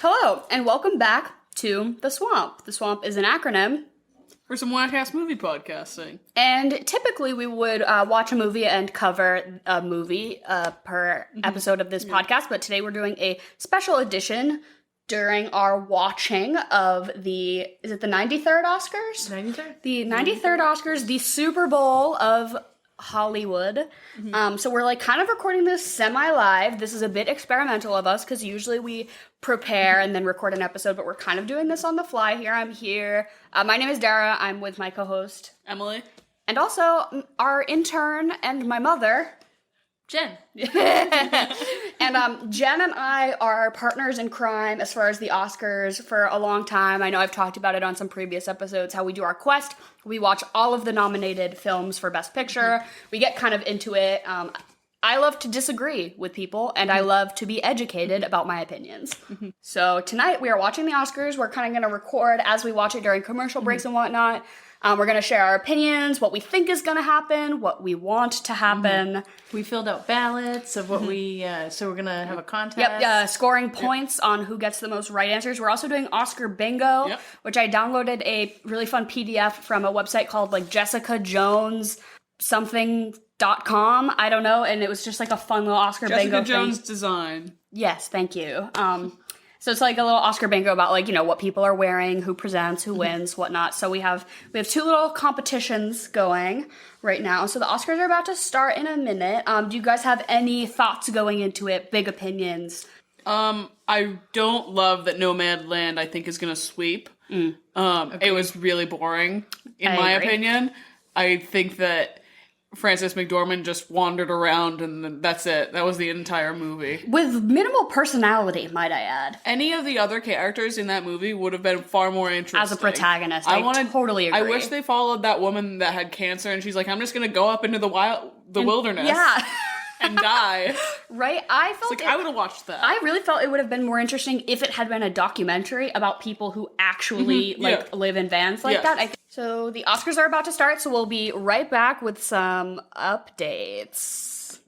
Hello, and welcome back to The Swamp. The Swamp is an acronym for some whack-ass movie podcasting. And typically we would watch a movie and cover a movie per episode of this podcast, but today we're doing a special edition during our watching of the 93rd Oscars? 93rd? The 93rd Oscars, the Super Bowl of Hollywood. So we're like kind of recording this semi-live. This is a bit experimental of us because usually we prepare and then record an episode, but we're kind of doing this on the fly here. I'm here. My name is Dara. I'm with my co-host Emily. And also our intern and my mother, Jen. And Jen and I are partners in crime as far as the Oscars for a long time. I know I've talked about it on some previous episodes, how we do our quest. We watch all of the nominated films for Best Picture. We get kind of into it. I love to disagree with people, and I love to be educated about my opinions. So tonight we are watching the Oscars. We're kind of going to record as we watch it during commercial breaks and whatnot. We're going to share our opinions, what we think is going to happen, what we want to happen. We filled out ballots of what we, so we're going to have a contest. Yep, scoring points on who gets the most right answers. We're also doing Oscar Bingo, which I downloaded a really fun PDF from a website called like Jessica Jones something.com. I don't know. And it was just like a fun little Oscar Bingo Jessica Jones design. Yes, thank you. So it's like a little Oscar Bingo about like, you know, what people are wearing, who presents, who wins, whatnot. So we have two little competitions going right now. So the Oscars are about to start in a minute. Do you guys have any thoughts going into it? Big opinions? I don't love that Nomadland, I think, is going to sweep. It was really boring, in my opinion. I think that Frances McDormand just wandered around and that's it. That was the entire movie. With minimal personality, might I add. Any of the other characters in that movie would have been far more interesting. As a protagonist, I totally agree. I wish they followed that woman that had cancer and she's like, I'm just going to go up into the wilderness. Yeah. And die. Right? I felt I would have watched that. I really felt it would have been more interesting if it had been a documentary about people who actually live in vans like that. So the Oscars are about to start, so we'll be right back with some updates.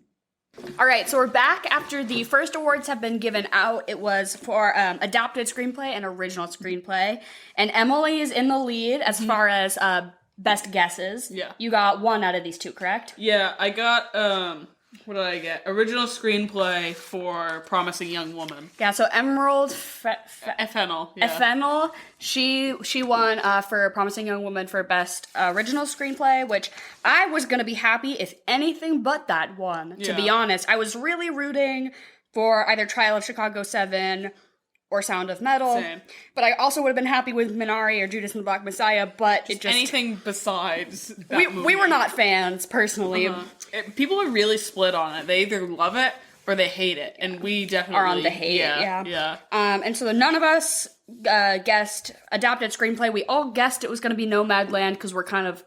All right, so we're back after the first awards have been given out. It was for adapted screenplay and original screenplay. And Emily is in the lead as far as best guesses. Yeah. You got one out of these two, correct? Yeah, I got... what did I get? Original screenplay for Promising Young Woman. Yeah, so Emerald Fennell. Yeah. Fennell, she won for Promising Young Woman for Best Original Screenplay, which I was going to be happy if anything but that won, to be honest. I was really rooting for either Trial of Chicago 7 or Sound of Metal. Same. But I also would have been happy with Minari or Judas and the Black Messiah, but just anything besides that movie. We were not fans, personally. People are really split on it. They either love it or they hate it, and we definitely are on the hate. Yeah. And so none of us guessed adapted screenplay. We all guessed it was going to be Nomadland because we're kind of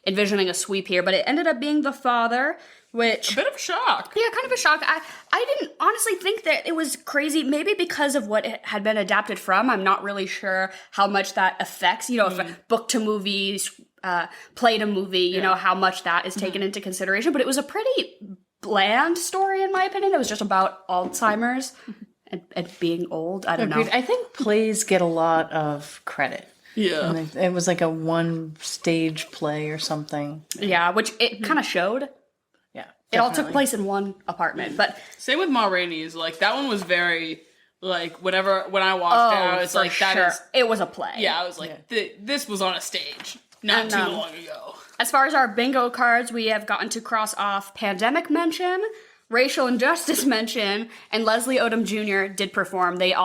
envisioning a sweep here, but it ended up being The Father, which... A bit of a shock. Yeah, kind of a shock. I didn't honestly think that it was crazy, maybe because of what it had been adapted from. I'm not really sure how much that affects, if book to movies, play to movie, you know, how much that is taken into consideration. But it was a pretty bland story, in my opinion. It was just about Alzheimer's and being old. I don't know. I think plays get a lot of credit. Yeah. And it was like a one-stage play or something. Yeah, which it kind of showed. Yeah, It all took place in one apartment, but... Same with Ma Rainey's. Like, that one was very... Like, when I watched it, I was like, It was a play. Yeah, I was like, this was on a stage not too long ago. As far as our bingo cards, we have gotten to cross off pandemic mention, racial injustice mention, and Leslie Odom Jr. did perform. They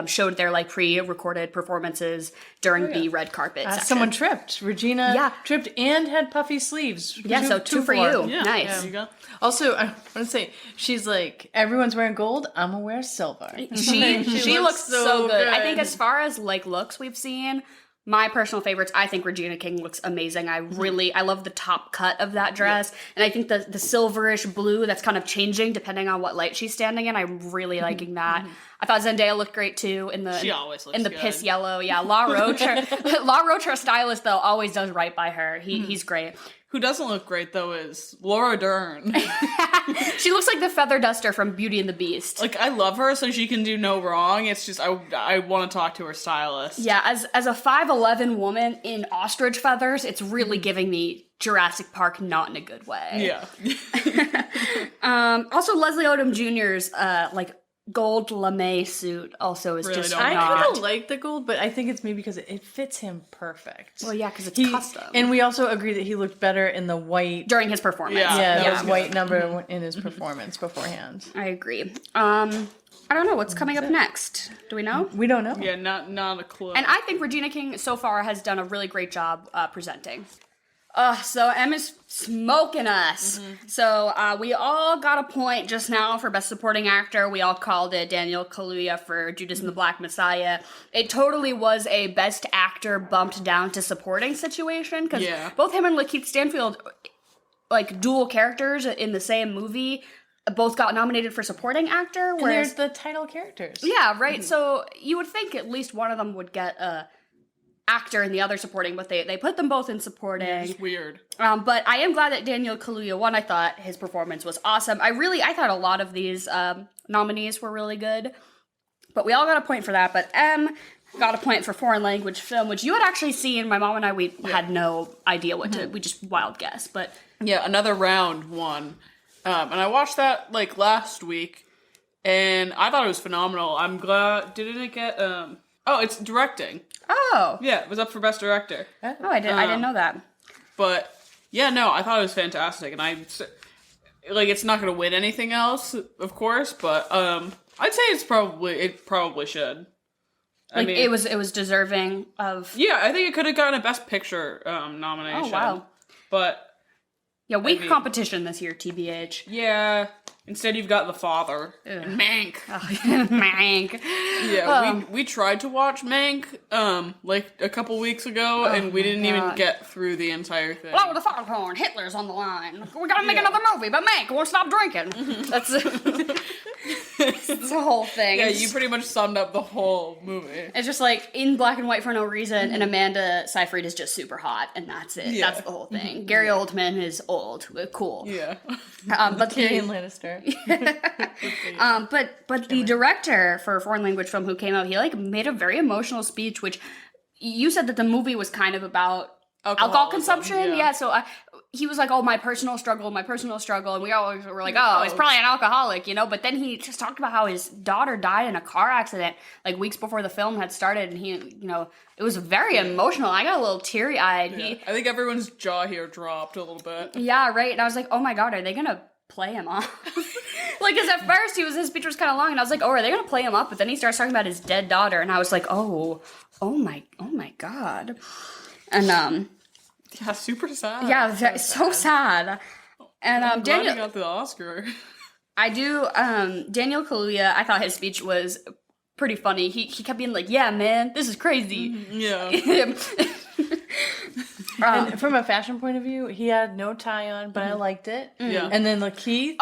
showed their like pre-recorded performances during the red carpet section. Someone tripped. Regina tripped and had puffy sleeves. Yeah, so two for you. Yeah. Nice. There you go. Also, I want to say, she's like, everyone's wearing gold, I'm gonna wear silver. She looks so good. I think as far as like looks we've seen, my personal favorites, I think Regina King looks amazing. I love the top cut of that dress. And I think the silverish blue that's kind of changing depending on what light she's standing in. I'm really liking that. I thought Zendaya looked great too she always looks in the good. piss yellow. Yeah, La Roche, our stylist though always does right by her. He's great. Who doesn't look great, though, is Laura Dern. She looks like the feather duster from Beauty and the Beast. Like, I love her, so she can do no wrong. It's just, I want to talk to her stylist. Yeah, as a 5'11" woman in ostrich feathers, it's really giving me Jurassic Park, not in a good way. Yeah. Also, Leslie Odom Jr.'s, gold lame suit also is Really just don't I not. kind of like the gold, but I think it's maybe because it fits him perfect. Well, yeah, because it's He- custom. And we also agree that he looked better in the white. During his performance. Yeah. Yeah, that the was good. white number in his performance beforehand. I agree. I don't know what's coming up next. Do we know? We don't know. Yeah, not a clue. And I think Regina King so far has done a really great job presenting. So Emma's smoking us. So we all got a point just now for Best Supporting Actor. We all called it Daniel Kaluuya for Judas and the Black Messiah. It totally was a Best Actor bumped down to supporting situation because both him and Lakeith Stanfield, like dual characters in the same movie, both got nominated for Supporting Actor. And Whereas, there's the title characters. yeah, right. So you would think at least one of them would get a actor and the other supporting, but they put them both in supporting. It's weird. But I am glad that Daniel Kaluuya won. I thought his performance was awesome. I thought a lot of these nominees were really good. But we all got a point for that. But M got a point for foreign language film, which you had actually seen. My mom and I, we had no idea what to, we just wild guess. But Yeah, Another Round won. And I watched that, last week, and I thought it was phenomenal. I'm glad, didn't it get, it's directing. oh, Yeah, it was up for Best Director. I didn't know that. But, yeah, no, I thought it was fantastic, and it's not going to win anything else, of course, but, I'd say it probably should. It was deserving of. Yeah, I think it could have gotten a Best Picture, nomination. Oh wow. But, Yeah, weak competition this year, TBH. yeah, instead you've got The Father, and Mank. Mank. Yeah, we tried to watch Mank, a couple weeks ago, and we didn't even get through the entire thing. Blow the foghorn, Hitler's on the line. We gotta make another movie, but Mank won't stop drinking. That's the whole thing. Yeah, It's- you pretty much summed up the whole movie. It's just in black and white for no reason, and Amanda Seyfried is just super hot, and that's it. Yeah. That's the whole thing. Gary Oldman is old, cool. Yeah. But Tyrion the Lannister. but the director for a foreign language film who came out, he made a very emotional speech, which you said that the movie was kind of about alcohol consumption. Yeah, so he was like, "Oh, my personal struggle," and we all were like, "Oh, he's probably an alcoholic," But then he just talked about how his daughter died in a car accident weeks before the film had started, and he, it was very emotional. I got a little teary eyed. Yeah. I think everyone's jaw here dropped a little bit. Yeah, right. And I was like, "Oh my god, are they gonna play him off?" Because at first his speech was kind of long, and I was like, "Oh, are they gonna play him off?" But then he starts talking about his dead daughter, and I was like, "Oh my god," and Yeah, super sad. yeah, so sad. And Daniel Daniel, got the Oscar. I do. Daniel Kaluuya, I thought his speech was pretty funny. He kept being like, "Yeah, man, this is crazy." Yeah. And from a fashion point of view, he had no tie on, but I liked it. Yeah. And then Lakeith,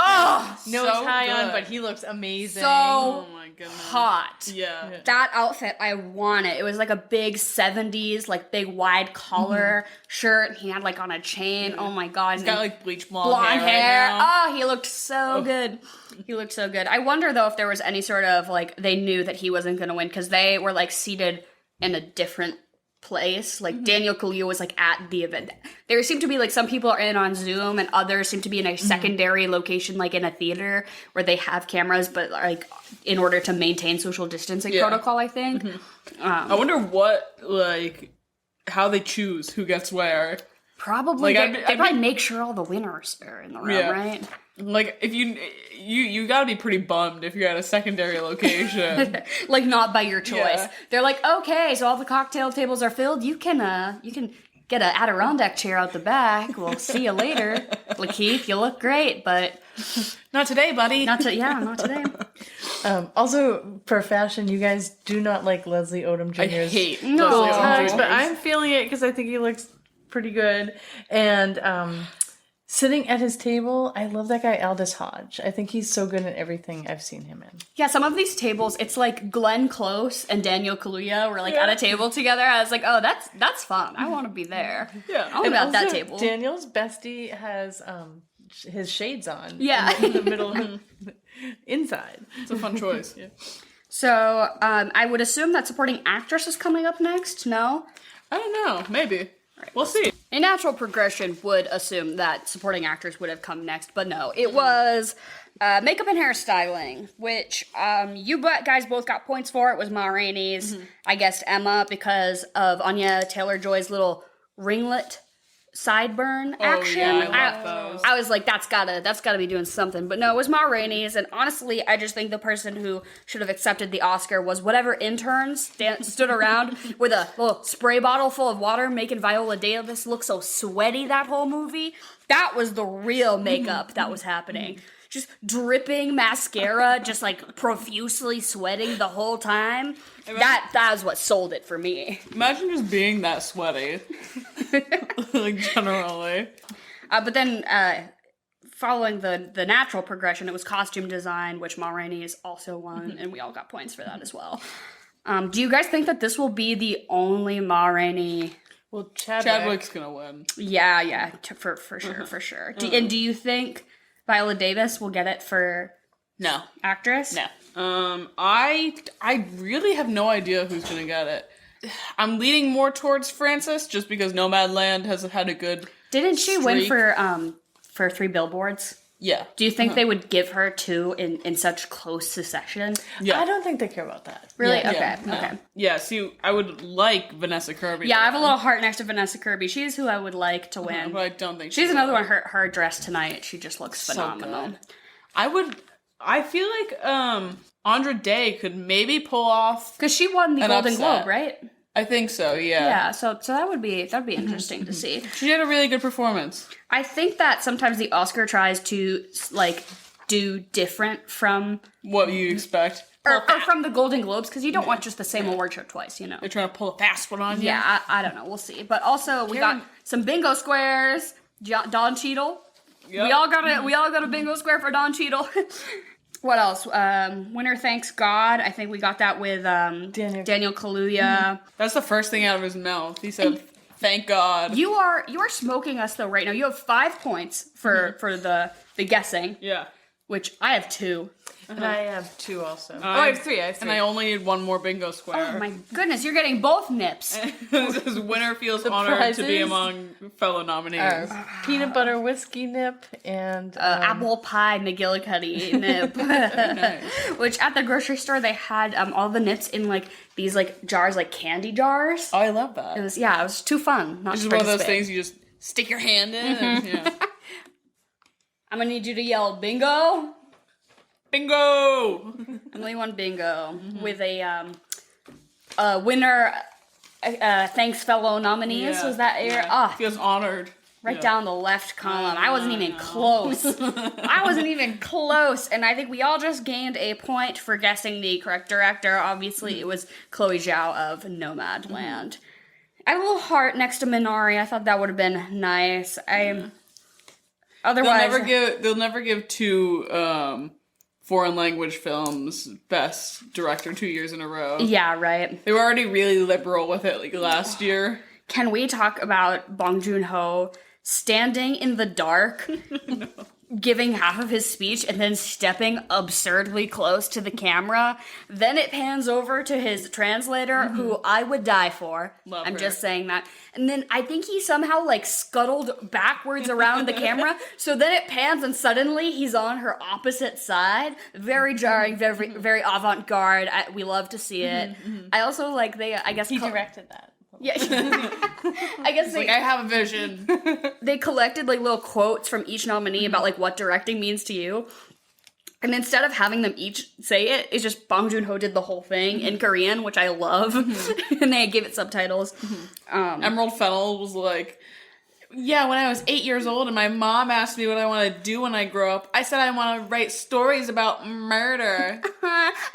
So no tie on, good. but he looks amazing. Oh my goodness. hot. Yeah. That outfit, I want it. It was a big 70s, big wide collar shirt. He had on a chain. Oh my god. He's got bleach blonde blonde hair. hair. Right now. Oh, he looked so good. He looked so good. I wonder though if there was any sort of they knew that he wasn't going to win because they were seated in a different place. Daniel Kaluuya was at the event. There seemed to be some people are in on Zoom and others seem to be in a secondary location in a theater where they have cameras but in order to maintain social distancing protocol, I think. I wonder what how they choose who gets where. Probably they probably make sure all the winners are in the room, right? If you gotta be pretty bummed if you're at a secondary location. Not by your choice. Yeah. They're okay, so all the cocktail tables are filled. You can get an Adirondack chair out the back. We'll see you later. Lakeith, you look great, but Not today, buddy. not today. Also, for fashion, you guys do not like Leslie Odom I Jr.'s hate No. Leslie Odom tux, Jr.'s. but I'm feeling it because I think he looks pretty good. And Sitting at his table, I love that guy Aldous Hodge. I think he's so good in everything I've seen him in. Yeah, some of these tables, it's like Glenn Close and Daniel Kaluuya were like at a table together. I was like, oh, that's fun. I want to be there. Yeah. I want to be at that table. Daniel's bestie has his shades on. Yeah. In the middle inside. It's a fun choice. Yeah. So I would assume that supporting actress is coming up next. No? I don't know. Maybe. We'll see. A natural progression would assume that supporting actors would have come next, but no. It was makeup and hairstyling, which you guys both got points for. It was Ma Rainey's. I guessed Emma because of Anya Taylor-Joy's little ringlet sideburn action. Yeah, I love those. I was like, that's gotta be doing something. But no, it was Ma Rainey's, and honestly, I just think the person who should have accepted the Oscar was whatever interns stood around with a little spray bottle full of water, making Viola Davis look so sweaty that whole movie. That was the real makeup that was happening. Just dripping mascara, just like profusely sweating the whole time. That was what sold it for me. Imagine just being that sweaty. Like, generally. But then, following the natural progression, it was costume design, which Ma Rainey's also won, and we all got points for that as well. Do you guys think that this will be the only Ma Rainey? Well, Chadwick's gonna win. Yeah, for sure. And do you think Viola Davis will get it for No. actress? No. I really have no idea who's gonna get it. I'm leaning more towards Frances just because Nomadland has had a good Didn't she win streak. for 3 Billboards? Yeah. Do you think they would give her 2 in such close succession? Yeah. I don't think they care about that. Really? Yeah. Okay. No. Okay. Yeah, see, I would like Vanessa Kirby. Yeah, to I have a win. little heart next to Vanessa Kirby. She's who I would like to win. But I don't think She's she another will. one. Her dress tonight, she just looks So phenomenal. good. I feel like Andra Day could maybe pull off. Because she won the An Golden upset. Globe, right? I think so, yeah. Yeah. So that'd be interesting to see. She had a really good performance. I think that sometimes the Oscar tries to like do different from What you expect. or from the Golden Globes because you don't want just the same award show twice, you know. They're trying to pull a fast one on you. Yeah, I don't know. We'll see. But also we got some bingo squares. Don Cheadle. Yep. We all got a bingo square for Don Cheadle. What else? Winner Thanks God. I think we got that with Daniel Kaluuya. That's the first thing out of his mouth. He said, "Thank God." You are smoking us though right now. You have 5 points for the guessing, Yeah. which I have 2. And I have 2 also. I have 3. And I only need one more bingo square. Oh my goodness, you're getting both nips. This winner feels honored to be prizes? among fellow nominees. Peanut butter whiskey nip and Apple pie McGillicuddy nip. Nice. Which at the grocery store they had all the nips in like these like jars, like candy jars. Oh, I love that. It was too fun. Not This to is one of those participate. things you just stick your hand in. And, yeah. I'm gonna need you to yell bingo. Bingo! Emily won bingo with a winner. Thanks, fellow nominees. Yeah. Was that your? Yeah. Feels honored. Right Yeah. down the left column. I wasn't even close. I wasn't even close. And I think we all just gained a point for guessing the correct director. Obviously, it was Chloe Zhao of Nomadland. I have a little heart next to Minari. I thought that would have been nice. Otherwise, They'll never give 2 foreign language films best director 2 years in a row. yeah, right. They were already really liberal with it like last year. Can we talk about Bong Joon-ho standing in the dark, giving half of his speech, and then stepping absurdly close to the camera? Then it pans over to his translator, who I would die for. Love I'm her. just saying that. And then I think he somehow like scuttled backwards around the camera. So then it pans and suddenly he's on her opposite side. Very jarring, very, very avant-garde. We love to see it. I also like I guess he directed that. yeah. I guess Like, I have a vision. they collected like little quotes from each nominee about like what directing means to you. And instead of having them each say it, it's just Bong Joon-ho did the whole thing in Korean, which I love. And they gave it subtitles. Emerald Fennell was like, yeah, when I was 8 years old and my mom asked me what I want to do when I grow up, I said I want to write stories about murder.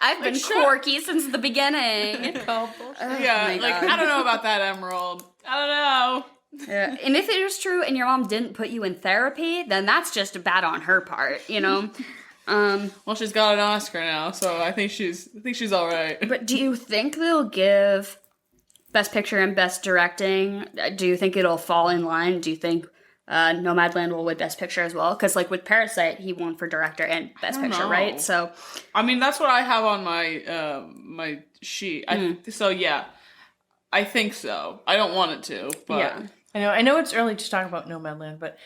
I've been quirky since the beginning. Yeah, my like, God. I don't know about that, Emerald. I don't know. And if it is true and your mom didn't put you in therapy, then that's just bad on her part, you know? Well, she's got an Oscar now, so I think she's all right. But do you think they'll give Best Picture and Best Directing? Do you think it'll fall in line? Do you think Nomadland will win Best Picture as well? Because like with Parasite, he won for director and Best Picture, know. right? So, I mean, that's what I have on my my sheet. So yeah, I think so. I don't want it to, but yeah. I know it's early to talk about Nomadland, but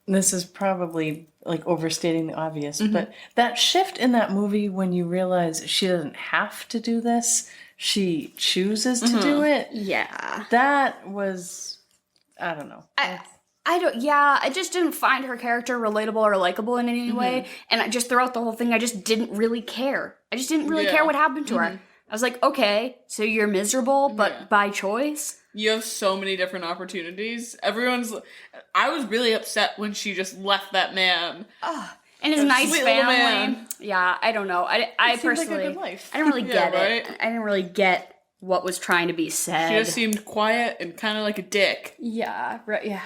this is probably like overstating the obvious, but that shift in that movie when you realize she doesn't have to do this, she chooses to do it. Yeah. That was, I don't know. I just didn't find her character relatable or likable in any way. And just throughout the whole thing, I just didn't really care. I just didn't really care what happened to her. I was like, okay, so you're miserable, but by choice? you have so many different opportunities. I was really upset when she just left that man. And his nice sweet little family. man. Yeah, I don't know. I personally, like a good life. I didn't really get right? it. I didn't really get what was trying to be said. She just seemed quiet and kind of like a dick. Yeah, right. Yeah,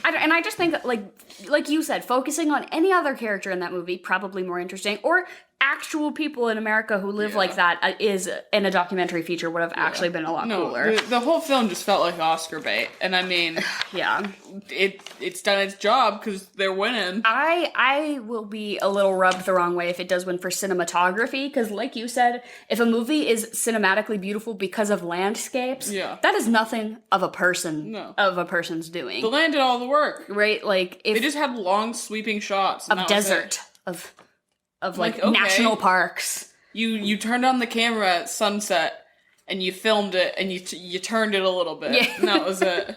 and I just think like you said, focusing on any other character in that movie probably more interesting, or actual people in America who live like that is in a documentary feature would have actually been a lot cooler. The whole film just felt like Oscar bait, and I mean, Yeah, it's done its job because they're winning. I will be a little rubbed the wrong way if it does win for cinematography, because like you said, if a movie is cinematically beautiful because of landscapes, that is nothing of a person's doing. The land did all the work, right? Like if they just had long sweeping shots of desert of like national parks. You turned on the camera at sunset and you filmed it and you turned it a little bit. Yeah. And that was it.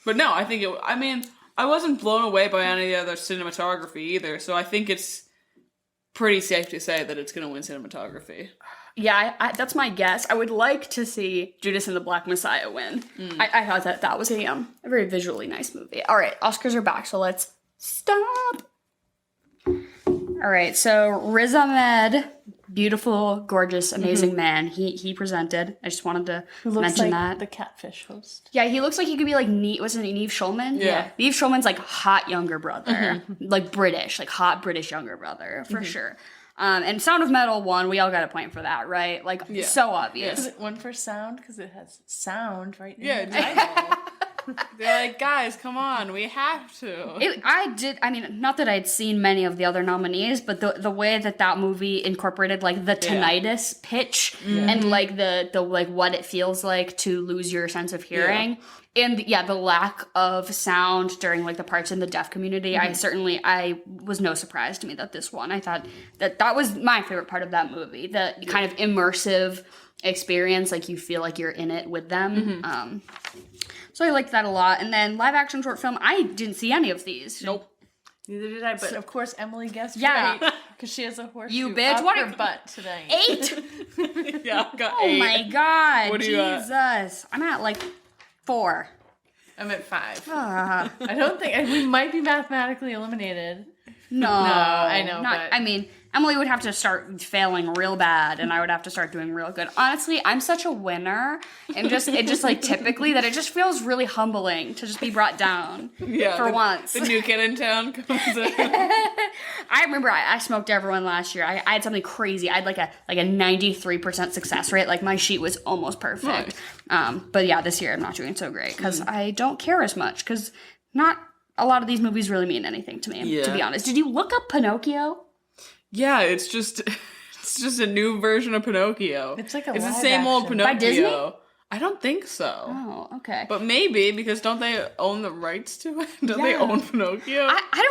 But no, I wasn't blown away by any other cinematography either, so I think it's pretty safe to say that it's going to win cinematography. Yeah, I that's my guess. I would like to see Judas and the Black Messiah win. I thought that was a very visually nice movie. All right, Oscars are back, so let's stop. All right, so Riz Ahmed, beautiful, gorgeous, amazing man. He presented. I just wanted to mention that. The Catfish host. Yeah, he looks like he could be like wasn't it Neve Schulman? Yeah. Neve Schulman's like hot younger brother. Like British, like hot British younger brother, for sure. And Sound of Metal won. We all got a point for that, right? Like, so obvious. Is it one for sound? Because it has sound right Yeah, now. I know. They're like, guys, come on, we have to. Not that I'd seen many of the other nominees, but the way that movie incorporated like the tinnitus pitch and like the like what it feels like to lose your sense of hearing. And the lack of sound during like the parts in the deaf community, I was no surprise to me that this won. I thought that was my favorite part of that movie. The kind of immersive experience, like you feel like you're in it with them. So I liked that a lot. And then live action short film, I didn't see any of these. Nope. Neither did I, but of course Emily guessed Yeah. right. Because she has a horseshoe You bitch, up what her a- butt tonight. 8? Yeah, I got Oh 8. my god. What are you at? Jesus. I'm at like 4. I'm at 5. Ah. I don't think we might be mathematically eliminated. No, I know, but- I mean, Emily would have to start failing real bad, and I would have to start doing real good. Honestly, I'm such a winner, and it just like typically that it just feels really humbling to just be brought down for once. The new kid in town comes in. I remember I smoked everyone last year. I had something crazy. I had like a 93% success rate. Like my sheet was almost perfect. But yeah, this year I'm not doing so great because I don't care as much because not a lot of these movies really mean anything to me, to be honest. Did you look up Pinocchio? Yeah, it's just a new version of Pinocchio. It's like a It's the live same old action. Pinocchio. By Disney? I don't think so. Oh, okay. But maybe, because don't they own the rights to it? Don't they own Pinocchio? I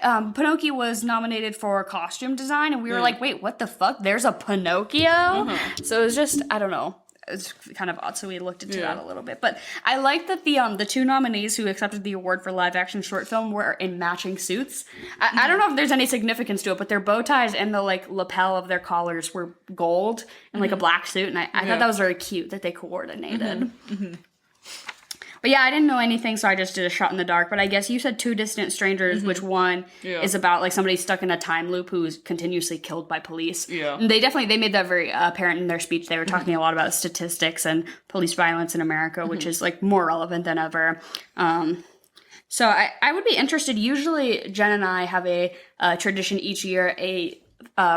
don't know. Pinocchio was nominated for costume design, and we were like, wait, what the fuck? There's a Pinocchio? So it was just, I don't know. It's kind of odd, so we looked into that a little bit. But I like that the 2 nominees who accepted the award for live action short film were in matching suits. I don't know if there's any significance to it, but their bow ties and the like lapel of their collars were gold and like a black suit, and I thought that was very cute that they coordinated. But yeah, I didn't know anything, so I just did a shot in the dark. But I guess you said Two Distant Strangers, which one is about like somebody stuck in a time loop who's continuously killed by police. Yeah. And they made that very apparent in their speech. They were talking a lot about statistics and police violence in America, which is like more relevant than ever. So I would be interested. Usually Jen and I have a tradition each year,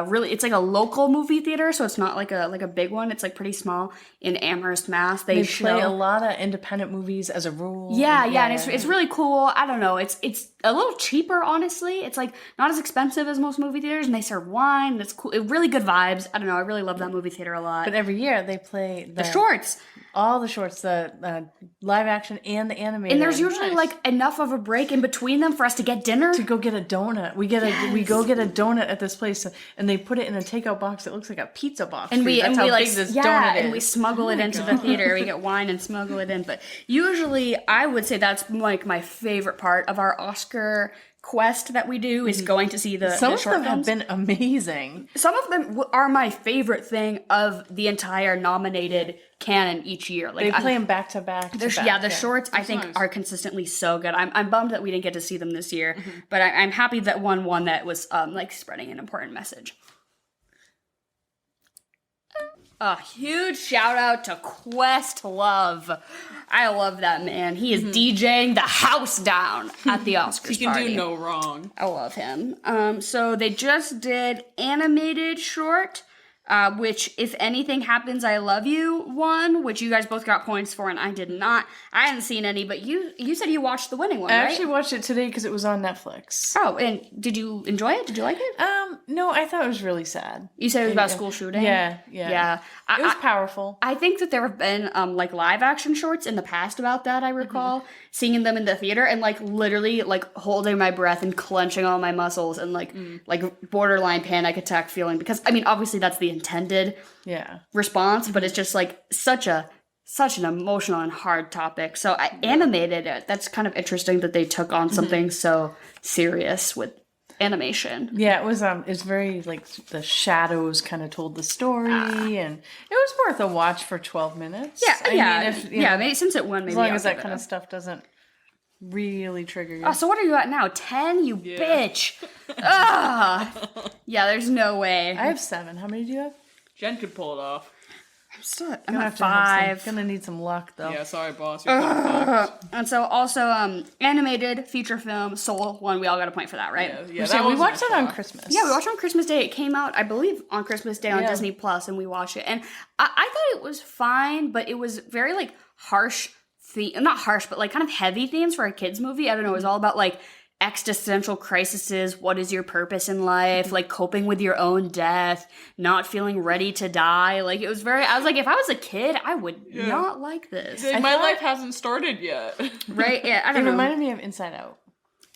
really, it's like a local movie theater, so it's not like a big one. It's like pretty small in Amherst, Mass. They play a lot of independent movies as a rule. Yeah, and it's really cool. I don't know. It's a little cheaper, honestly. It's like not as expensive as most movie theaters, and they serve wine. And it's cool. Really good vibes. I don't know. I really love that movie theater a lot. But every year they play the shorts. All the shorts, the live action and the animated. And there's usually like enough of a break in between them for us to get dinner. To go get a donut. We go get a donut at this place, and they put it in a takeout box that looks like a pizza box. And That's how big this donut is. And we smuggle it into the theater. We get wine and smuggle it in. But usually, I would say that's like my favorite part of our Oscar quest that we do is going to see the Some of short them films. have been amazing. Some of them are my favorite thing of the entire nominated canon each year. Like They play them back to back. the shorts I think are consistently so good. I'm bummed that we didn't get to see them this year, but I'm happy that one won that was like spreading an important message. A huge shout out to Questlove. I love that man. He is DJing the house down at the Oscars He can party. do no wrong. I love him. So they just did animated short, which If Anything Happens, I Love You won, which you guys both got points for and I did not. I hadn't seen any, but you said you watched the winning one, I right? actually watched it today because it was on Netflix. Oh, and did you enjoy it? Did you like it? No, I thought it was really sad. You said it was about school shooting? Yeah. Yeah. It was powerful. I think that there have been like live action shorts in the past about that, I recall. Seeing them in the theater and like literally like holding my breath and clenching all my muscles and like borderline panic attack feeling, because I mean obviously that's the intended response, but it's just like such an emotional and hard topic. So I animated it. That's kind of interesting that they took on something so serious with animation. Yeah, it was it's very like the shadows kind of told the story, and it was worth a watch for 12 minutes. Maybe since it won, maybe as long I'll as that give kind it of stuff doesn't really trigger you. Oh, so what are you at now? 10? You bitch. Ugh. Yeah, there's no way. I have 7. How many do you have? Jen could pull it off. I'm at 5. Gonna need some luck though. Yeah, sorry, boss. You're kind of And so also animated feature film Soul one. We all got a point for that, right? Yeah, we watched it on Christmas. Yeah, we watched it on Christmas Day. It came out, I believe, on Christmas Day on Disney Plus, and we watched it. And I thought it was fine, but it was very like harsh not harsh, but like kind of heavy themes for a kids movie. I don't know. It was all about like existential crises. What is your purpose in life? Like coping with your own death, not feeling ready to die. Like it was I was like, if I was a kid, I would not like this. My life hasn't started yet. Right? Yeah, I don't It know. reminded me of Inside Out.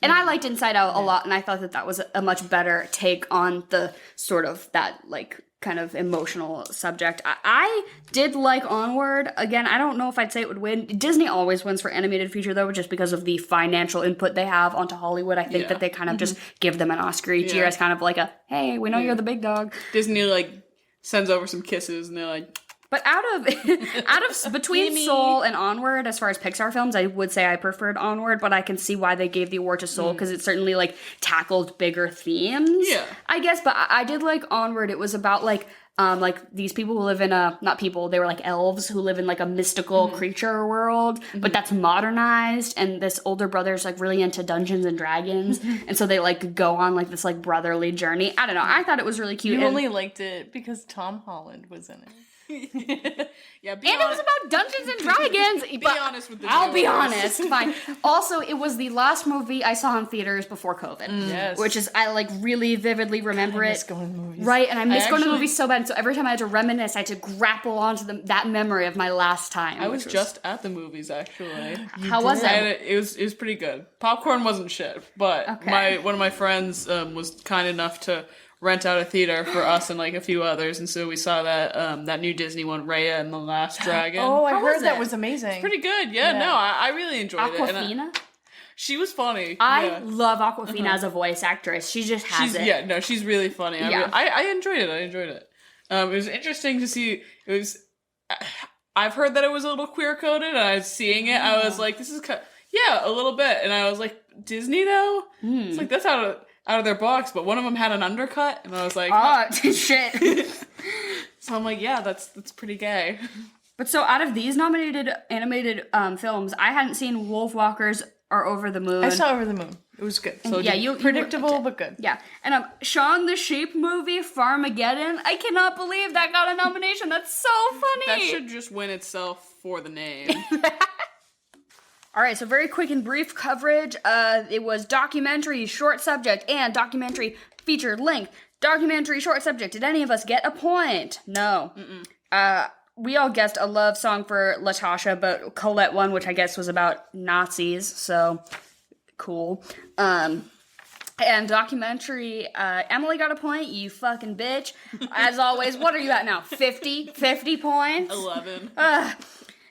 And I liked Inside Out a lot, and I thought that was a much better take on the sort of that like kind of emotional subject. I did like Onward. Again, I don't know if I'd say it would win. Disney always wins for animated feature though, just because of the financial input they have onto Hollywood. I think that they kind of just give them an Oscar each year as kind of like a, hey, we know you're the big dog. Disney like sends over some kisses and they're like, but out of between Soul and Onward, as far as Pixar films, I would say I preferred Onward, but I can see why they gave the award to Soul, because it certainly like tackled bigger themes. Yeah, I guess. But I did like Onward. It was about like these people who live in not people, they were like elves who live in like a mystical creature world, but that's modernized, and this older brother's like really into Dungeons and Dragons, and so they like go on like this like brotherly journey. I don't know. I thought it was really cute. You only liked it because Tom Holland was in it. Yeah, and it was about Dungeons and Dragons. Be honest with the I'll be honest. Fine. Also, it was the last movie I saw in theaters before COVID. Yes. Which is, I like really vividly remember I it. miss going to movies. Right, and I miss going to movies so bad. And so every time I had to reminisce, I had to grapple onto that memory of my last time. I was just at the movies actually. How was And it? it was pretty good. Popcorn wasn't shit, but one of my friends was kind enough to rent out a theater for us and like a few others, and so we saw that new Disney one, Raya and the Last Dragon. Oh, I How heard was that it? was amazing. It's pretty good. Yeah, no, I really enjoyed it. Aquafina? She was funny. I love Aquafina as a voice actress. She just has it. Yeah, no, she's really funny. Yeah. I enjoyed it. It was interesting to see. I've heard that it was a little queer coded, and I was seeing it. I was like, this is yeah, a little bit. And I was like, Disney though? It's like, that's out of their box, but one of them had an undercut, and I was like, shit. So I'm like, yeah, that's pretty gay. But so out of these nominated animated films, I hadn't seen Wolfwalkers or Over the Moon. I saw Over the Moon. It was good. So yeah, you predictable but good. Yeah, and Shaun the Sheep movie, Farmageddon. I cannot believe that got a nomination. That's so funny. That should just win itself for the name. All right, so very quick and brief coverage. It was documentary, short subject, and documentary feature length. Documentary, short subject. Did any of us get a point? No. We all guessed a love song for Latasha, but Colette won, which I guess was about Nazis, so cool. And documentary, Emily got a point, you fucking bitch. As always, what are you at now? 50 points? 11.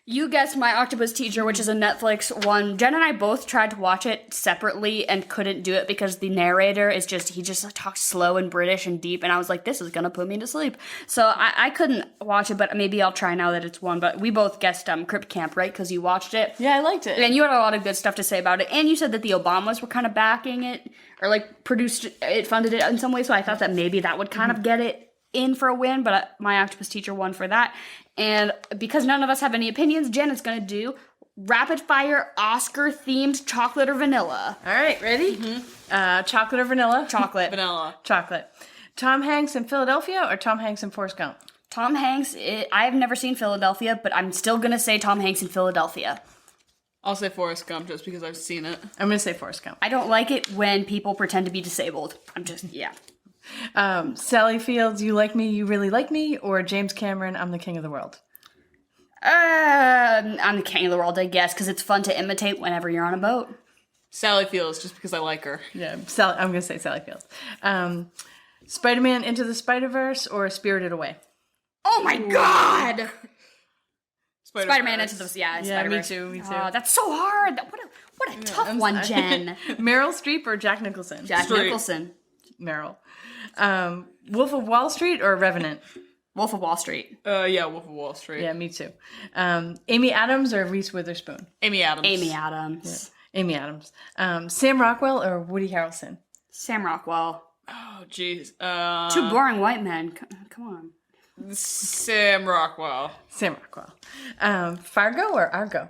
You guessed My Octopus Teacher, which is a Netflix one. Jen and I both tried to watch it separately and couldn't do it because the narrator he just talks slow and British and deep, and I was like, this is gonna put me to sleep. So I couldn't watch it, but maybe I'll try now that it's one. But we both guessed Crypt Camp, right? Because you watched it. Yeah, I liked it. And you had a lot of good stuff to say about it. And you said that the Obamas were kind of backing it, or like produced it, funded it in some way, so I thought that maybe that would kind of get it in for a win, but My Octopus Teacher won for that. And because none of us have any opinions, Jen is going to do rapid fire Oscar-themed chocolate or vanilla. All right, ready? Chocolate or vanilla? Chocolate. Vanilla. Chocolate. Tom Hanks in Philadelphia or Tom Hanks in Forrest Gump? Tom Hanks, I have never seen Philadelphia, but I'm still going to say Tom Hanks in Philadelphia. I'll say Forrest Gump just because I've seen it. I'm going to say Forrest Gump. I don't like it when people pretend to be disabled. Yeah. Sally Fields, You Like Me, You Really Like Me, or James Cameron, I'm the King of the World? I'm the king of the world, I guess, because it's fun to imitate whenever you're on a boat. Sally Fields, just because I like her. Yeah, I'm going to say Sally Fields. Spider-Man Into the Spider-Verse or Spirited Away? Oh my god! Spider-Man Into the... Yeah, me Spider-Verse. too. Oh, that's so hard. What a tough one, Jen. Meryl Streep or Jack Nicholson? Jack Nicholson. Meryl. Wolf of Wall Street or Revenant? Wolf of Wall Street. Yeah, Wolf of Wall Street. Yeah, me too. Amy Adams or Reese Witherspoon? Amy Adams. Amy Adams. Yeah. Amy Adams. Sam Rockwell or Woody Harrelson? Sam Rockwell. Oh, jeez. Two boring white men. Come on. Sam Rockwell. Sam Rockwell. Fargo or Argo?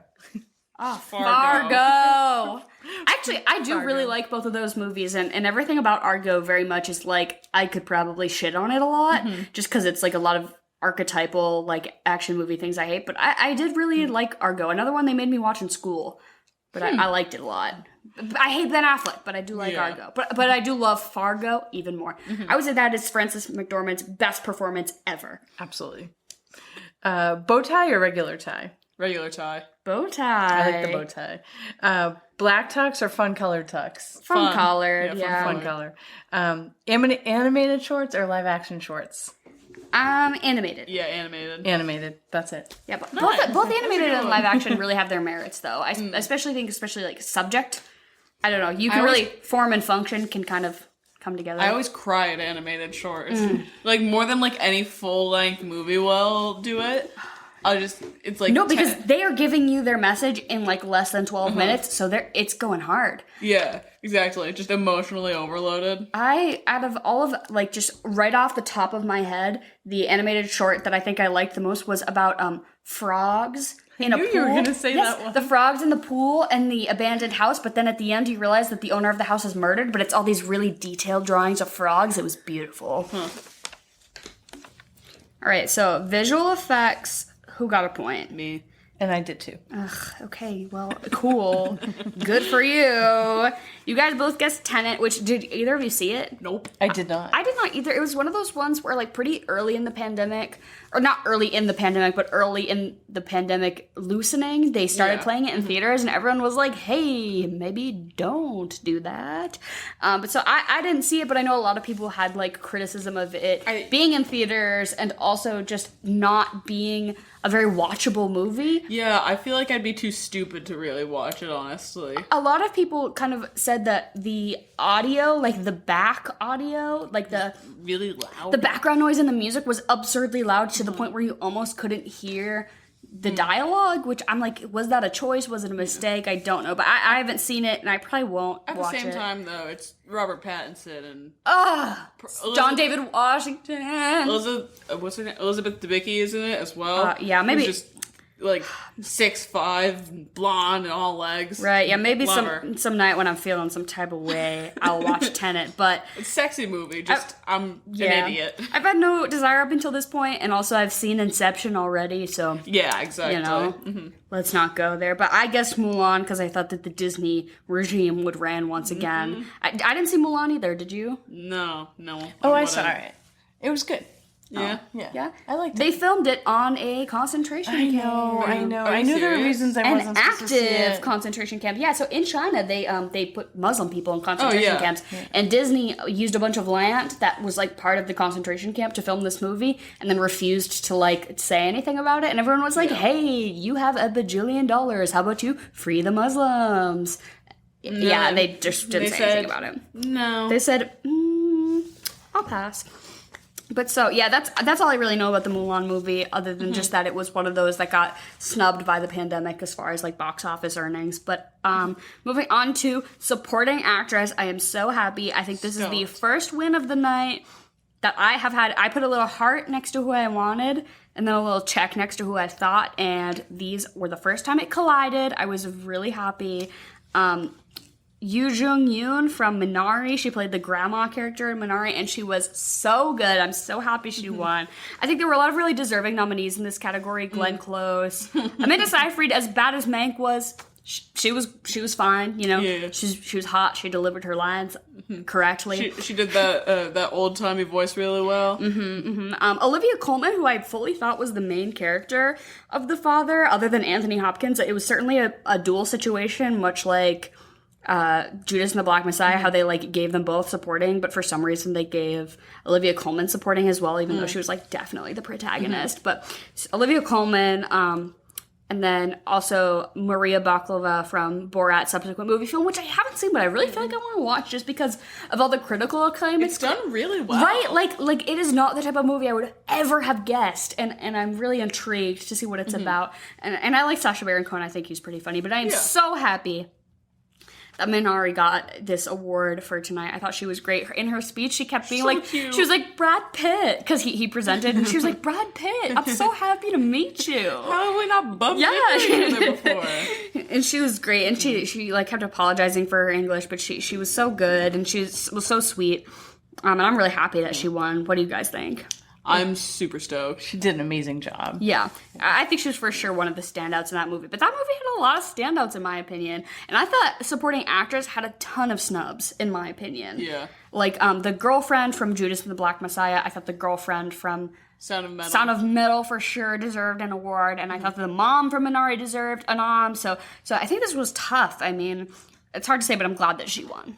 Oh, Fargo. Actually, I do really like both of those movies, and everything about Argo very much is like, I could probably shit on it a lot, just because it's like a lot of archetypal, like, action movie things I hate, but I did really like Argo. Another one they made me watch in school, but I liked it a lot. I hate Ben Affleck, but I do like Argo. But I do love Fargo even more. I would say that is Frances McDormand's best performance ever. Absolutely. Bow tie or regular tie? Regular tie. Bow tie. I like the bow tie. Black tux or fun colored tux? Fun colored, yeah. Fun color. Animated shorts or live action shorts? Animated. Yeah, animated. Animated. That's it. Yeah, but both animated and live action really have their merits, though. I especially think, like subject. I don't know. You can really form and function can kind of come together. I always cry at animated shorts. Like more than like any full length movie will do it. It's like... No, because they are giving you their message in like less than 12 minutes, so it's going hard. Yeah, exactly. Just emotionally overloaded. Out of all of, like, just right off the top of my head, the animated short that I think I liked the most was about frogs in a pool. You were going to say that one. The frogs in the pool and the abandoned house, but then at the end you realize that the owner of the house is murdered, but it's all these really detailed drawings of frogs. It was beautiful. All right, so visual effects... Who got a point? Me. And I did too. Ugh, okay, well, cool. Good for you. You guys both guessed Tenet, which, did either of you see it? Nope. I did not. I did not either. It was one of those ones where, like, pretty early in the pandemic, or not early in the pandemic, but early in the pandemic loosening, they started playing it in theaters, and everyone was like, hey, maybe don't do that. But so I didn't see it, but I know a lot of people had, like, criticism of it being in theaters and also just not being a very watchable movie. Yeah, I feel like I'd be too stupid to really watch it, honestly. A lot of people kind of said that the audio, like the back audio, like the really loud. The background noise in the music was absurdly loud to the point where you almost couldn't hear the dialogue, which I'm like, was that a choice? Was it a mistake? I don't know, but I haven't seen it, and I probably won't At the watch same it. time, though, it's Robert Pattinson and John David Washington. Elizabeth Debicki is in it as well. Yeah, maybe who's just like 6'5", blonde, and all legs. Right, yeah, maybe Love her. some night when I'm feeling some type of way, I'll watch Tenet, but... It's a sexy movie, I'm an idiot. I've had no desire up until this point, and also I've seen Inception already, so... Yeah, exactly. You know, let's not go there. But I guess Mulan, because I thought that the Disney regime would reign once again. I didn't see Mulan either, did you? No. Oh, I saw it. It was good. Yeah? Yeah? I liked it. They filmed it on a concentration camp. I know. Are you I knew there were serious? reasons I An wasn't supposed to see active it. concentration camp. Yeah, so in China, they put Muslim people in concentration yeah. camps. Yeah. And Disney used a bunch of land that was like part of the concentration camp to film this movie and then refused to like say anything about it. And everyone was like, hey, you have $1 bajillion. How about you free the Muslims? No, yeah, they just didn't say anything about it. No. They said, I'll pass. But so, yeah, that's all I really know about the Mulan movie, other than just that it was one of those that got snubbed by the pandemic as far as, like, box office earnings. But moving on to supporting actress, I am so happy. I think this is the first win of the night that I have had. I put a little heart next to who I wanted, and then a little check next to who I thought, and these were the first time it collided. I was really happy. Yoo Jung-yoon from Minari. She played the grandma character in Minari, and she was so good. I'm so happy she won. I think there were a lot of really deserving nominees in this category. Glenn Close. Amanda Seyfried, as bad as Mank was, she was fine, you know. Yeah. She was hot. She delivered her lines correctly. She did that old-timey voice really well. Olivia Colman, who I fully thought was the main character of the father, other than Anthony Hopkins, it was certainly a dual situation, much like Judas and the Black Messiah, how they like gave them both supporting, but for some reason they gave Olivia Colman supporting as well, even though she was like definitely the protagonist. But Olivia Colman, and then also Maria Baklava from Borat's subsequent movie film, which I haven't seen, but I really feel like I want to watch just because of all the critical acclaim. It's done really well. Right? Like it is not the type of movie I would ever have guessed, and I'm really intrigued to see what it's about. And I like Sacha Baron Cohen. I think he's pretty funny, but I am so happy that Minari got this award for tonight. I thought she was great. In her speech, she kept being like, cute. She was like, Brad Pitt, because he presented, and she was like, Brad Pitt, I'm so happy to meet you. How have we not bumped into each other before? And she was great, and she like kept apologizing for her English, but she was so good, and she was so sweet. And I'm really happy that she won. What do you guys think? I'm super stoked. She did an amazing job. Yeah. I think she was for sure one of the standouts in that movie. But that movie had a lot of standouts, in my opinion. And I thought supporting actress had a ton of snubs, in my opinion. Yeah. Like, the girlfriend from Judas and the Black Messiah, I thought the girlfriend from Sound of Metal for sure deserved an award. And I thought the mom from Minari deserved a nom. So I think this was tough. I mean, it's hard to say, but I'm glad that she won.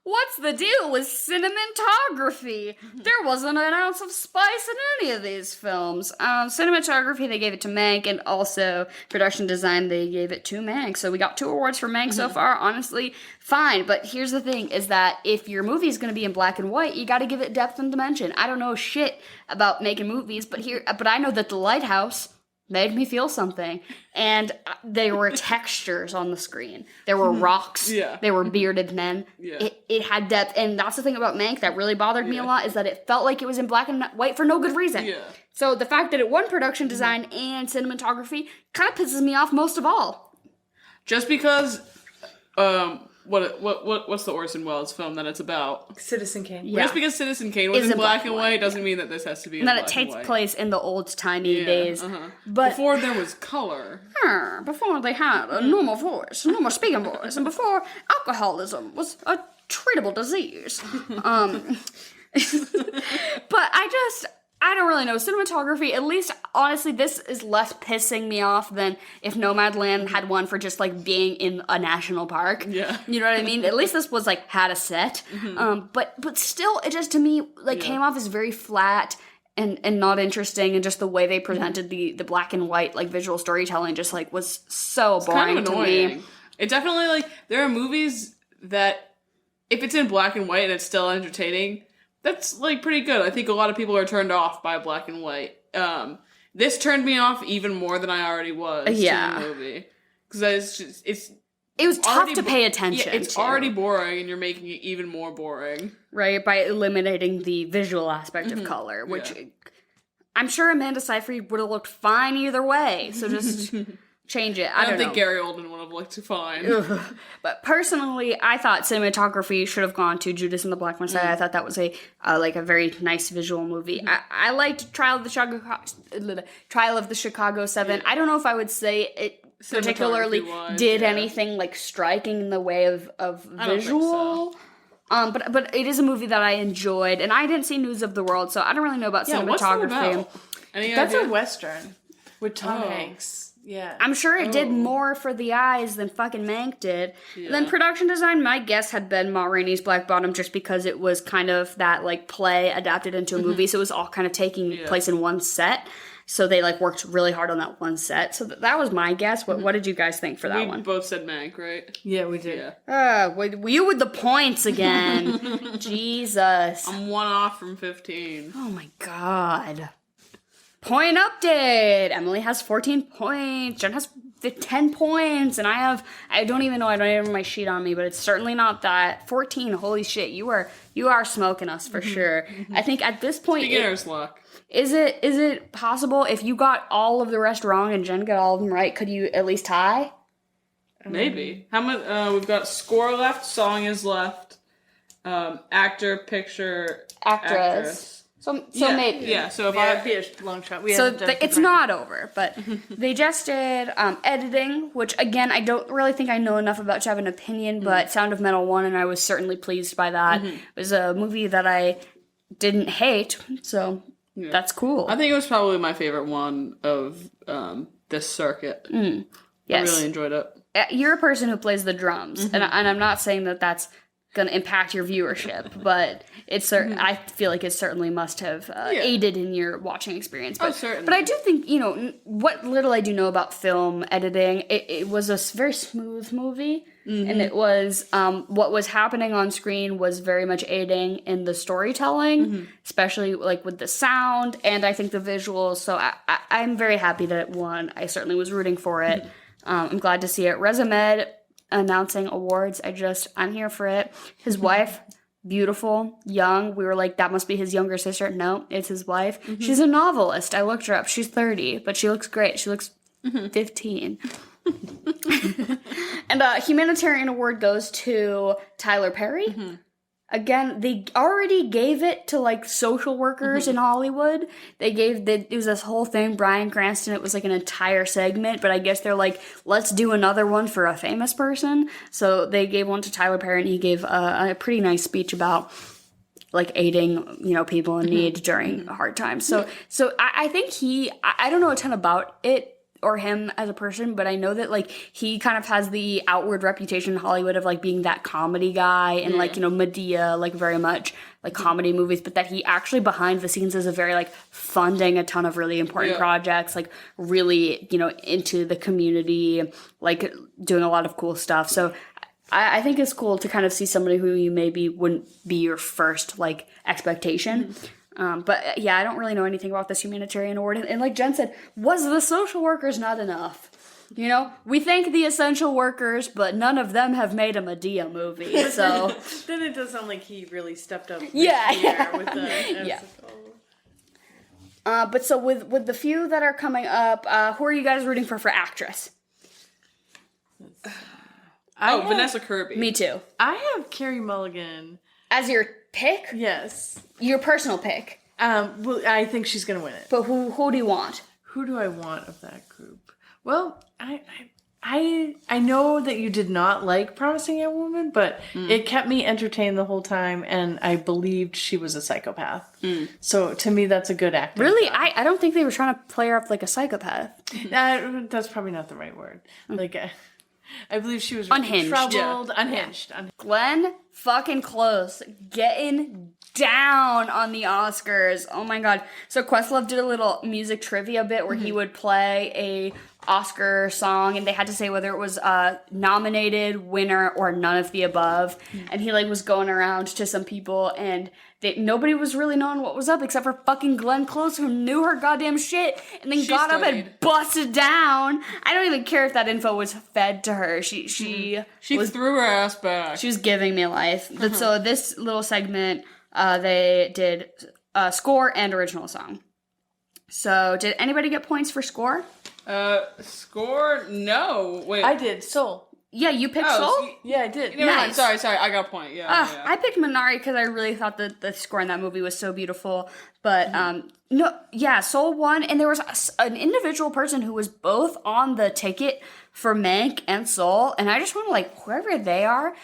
What's the deal with cinematography? There wasn't an ounce of spice in any of these films. Cinematography, they gave it to Mank, and also production design, they gave it to Mank. So we got 2 awards for Mank so far. Honestly, fine. But here's the thing, is that if your movie is going to be in black and white, you got to give it depth and dimension. I don't know shit about making movies, but I know that The Lighthouse made me feel something. And there were textures on the screen. There were rocks. Yeah. There were bearded men. Yeah. It had depth. And that's the thing about Mank that really bothered me a lot, is that it felt like it was in black and white for no good reason. Yeah. So the fact that it won production design and cinematography kind of pisses me off most of all. Just because, what's the Orson Welles film that it's about? Citizen Kane. Yeah. Just because Citizen Kane was in black and white doesn't mean that this has to be in And black that and it white. takes place in the old-timey days. But Before there was color. before they had a normal voice, a normal speaking voice, and before alcoholism was a treatable disease. But I don't really know. Cinematography, at least, honestly, this is less pissing me off than if Nomadland had one for just, like, being in a national park. Yeah. You know what I mean? At least this was, like, had a set. But still, it just, to me, like, came off as very flat and not interesting, and just the way they presented the black and white, like, visual storytelling just, like, was so boring Kind of to annoying. me. It definitely, like, there are movies that, if it's in black and white and it's still entertaining, that's, like, pretty good. I think a lot of people are turned off by black and white. This turned me off even more than I already was to the movie. Because it was tough to pay attention to. It's already boring, and you're making it even more boring. Right, by eliminating the visual aspect of color, which I'm sure Amanda Seyfried would have looked fine either way, so just change it. I don't think know. Gary Oldman would have looked fine. But personally, I thought cinematography should have gone to Judas and the Black Messiah. I thought that was a very nice visual movie. I liked Trial of the Chicago 7. Yeah. I don't know if I would say it particularly did anything like striking in the way of visual. But it is a movie that I enjoyed, and I didn't see News of the World, so I don't really know about cinematography. What's that about? That's a Western with Tom Hanks. Yeah. I'm sure it did more for the eyes than fucking Mank did. Yeah. And then production design, my guess had been Ma Rainey's Black Bottom, just because it was kind of that like play adapted into a movie, so it was all kind of taking place in one set. So they like worked really hard on that one set. So that was my guess. What did you guys think for that one? We both said Mank, right? Yeah, we did. Yeah. You with the points again. Jesus. I'm 1 off from 15. Oh my god. Point update. Emily has 14 points. Jen has 10 points. And I don't even have my sheet on me, but it's certainly not that. 14. Holy shit. You are smoking us for sure. I think at this point, beginner's luck. Is it possible if you got all of the rest wrong and Jen got all of them right, could you at least tie? Maybe. How much? We've got score left, song is left, actor, picture, actress. So maybe. Yeah, so if it'd be a long shot. It's not over, but they just did editing, which again, I don't really think I know enough about to have an opinion, but Sound of Metal won, and I was certainly pleased by that. It was a movie that I didn't hate, so that's cool. I think it was probably my favorite one of this circuit. Yes. I really enjoyed it. You're a person who plays the drums, and I'm not saying that that's going to impact your viewership, but it's I feel like it certainly must have aided in your watching experience. But, certainly. But I do think, what little I do know about film editing, it was a very smooth movie, and it was, what was happening on screen was very much aiding in the storytelling, especially like with the sound, and I think the visuals, so I'm very happy that it won. I certainly was rooting for it. I'm glad to see it. Resumed announcing awards. I'm here for it. His wife, beautiful, young. We were like, that must be his younger sister. No, it's his wife. She's a novelist. I looked her up. She's 30, but she looks great. She looks 15. And humanitarian award goes to Tyler Perry. Again, they already gave it to, like, social workers in Hollywood. It was this whole thing, Bryan Cranston, it was, like, an entire segment, but I guess they're like, let's do another one for a famous person. So they gave one to Tyler Perry, and he gave a pretty nice speech about, like, aiding, people in need during hard times. So I think I don't know a ton about it, or him as a person, but I know that, like, he kind of has the outward reputation in Hollywood of, like, being that comedy guy and, like, Medea, like, very much, like, comedy movies, but that he actually behind the scenes is a very, like, funding a ton of really important projects, like, really, into the community, like, doing a lot of cool stuff. So I think it's cool to kind of see somebody who you maybe wouldn't be your first, like, expectation. But yeah, I don't really know anything about this humanitarian award. And like Jen said, was the social workers not enough? We thank the essential workers, but none of them have made a Medea movie. So then it does sound like he really stepped up. With the but so with the few that are coming up, who are you guys rooting for actress? Vanessa Kirby. Me too. I have Carey Mulligan as your pick. Yes, your personal pick. Well, I think she's gonna win it. But who do you want? Who do I want of that group? Well, I know that you did not like Promising Young Woman, but it kept me entertained the whole time, and I believed she was a psychopath. So to me, that's a good acting. Really, I don't think they were trying to play her up like a psychopath. That's probably not the right word. Like. I believe she was really unhinged. Troubled, unhinged. Glenn fucking Close getting down on the Oscars. Oh my god. So Questlove did a little music trivia bit where he would play a Oscar song and they had to say whether it was nominated, winner, or none of the above. And he like was going around to some people and nobody was really knowing what was up except for fucking Glenn Close, who knew her goddamn shit and then got up and busted down. I don't even care if that info was fed to her. She threw her ass back. She was giving me life. But so this little segment, they did score and original song. So did anybody get points for score? Score? No. Wait. I did. Soul. Yeah, you picked Soul? Yeah, I did. Nice. Sorry. I got a point. Yeah. I picked Minari because I really thought that the score in that movie was so beautiful. But, Soul won. And there was an individual person who was both on the ticket for Mank and Soul. And I just want to, whoever they are,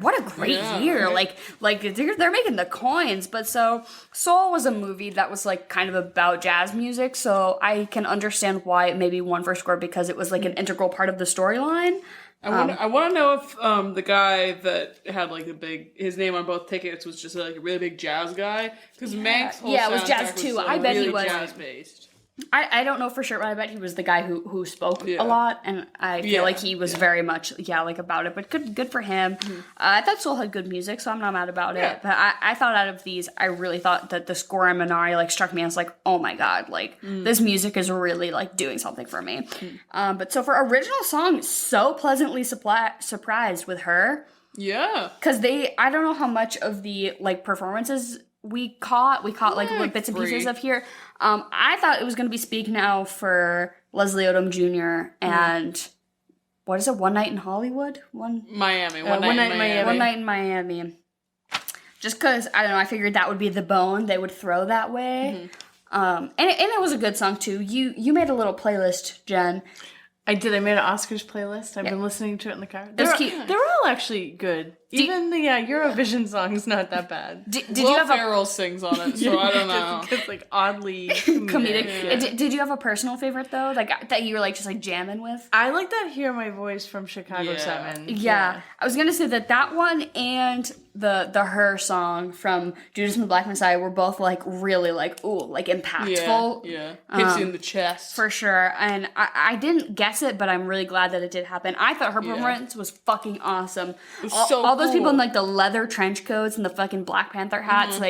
what a great year. Right? Like they're making the coins. But so Soul was a movie that was, kind of about jazz music. So I can understand why it maybe won for score because it was, an integral part of the storyline. I want to know if the guy that had his name on both tickets was just a really big jazz guy, because Mank's whole it was jazz too. I bet really he was jazz based. I don't know for sure, but I bet he was the guy who spoke a lot, and I feel like he was very much about it. But good for him. I thought Soul had good music, so I'm not mad about it. But I thought out of these, I really thought that the score on Minari struck me as oh my god, this music is really doing something for me. But so for original song, so pleasantly surprised with her. Yeah, because I don't know how much of the performances we caught little bits and pieces of here. I thought it was going to be Speak Now for Leslie Odom Jr. and what is it? One Night in Hollywood? One Night in Miami. Just because, I don't know, I figured that would be the bone they would throw that way. And it was a good song too. You made a little playlist, Jen. I did. I made an Oscars playlist. I've been listening to it in the car. They're all actually good. Even the Eurovision song is not that bad. Did you have Ferrell sings on it, so I don't know. It's oddly comedic. Yeah. Did you have a personal favorite though, that you were just jamming with? I like that "Hear My Voice" from Chicago 7. Yeah, I was gonna say that one and the Her song from Judas and the Black Messiah were both really impactful. Yeah. Hits you in the chest for sure. And I didn't guess it, but I'm really glad that it did happen. I thought her performance was fucking awesome. It was so all those people in the leather trench coats and the fucking Black Panther hats,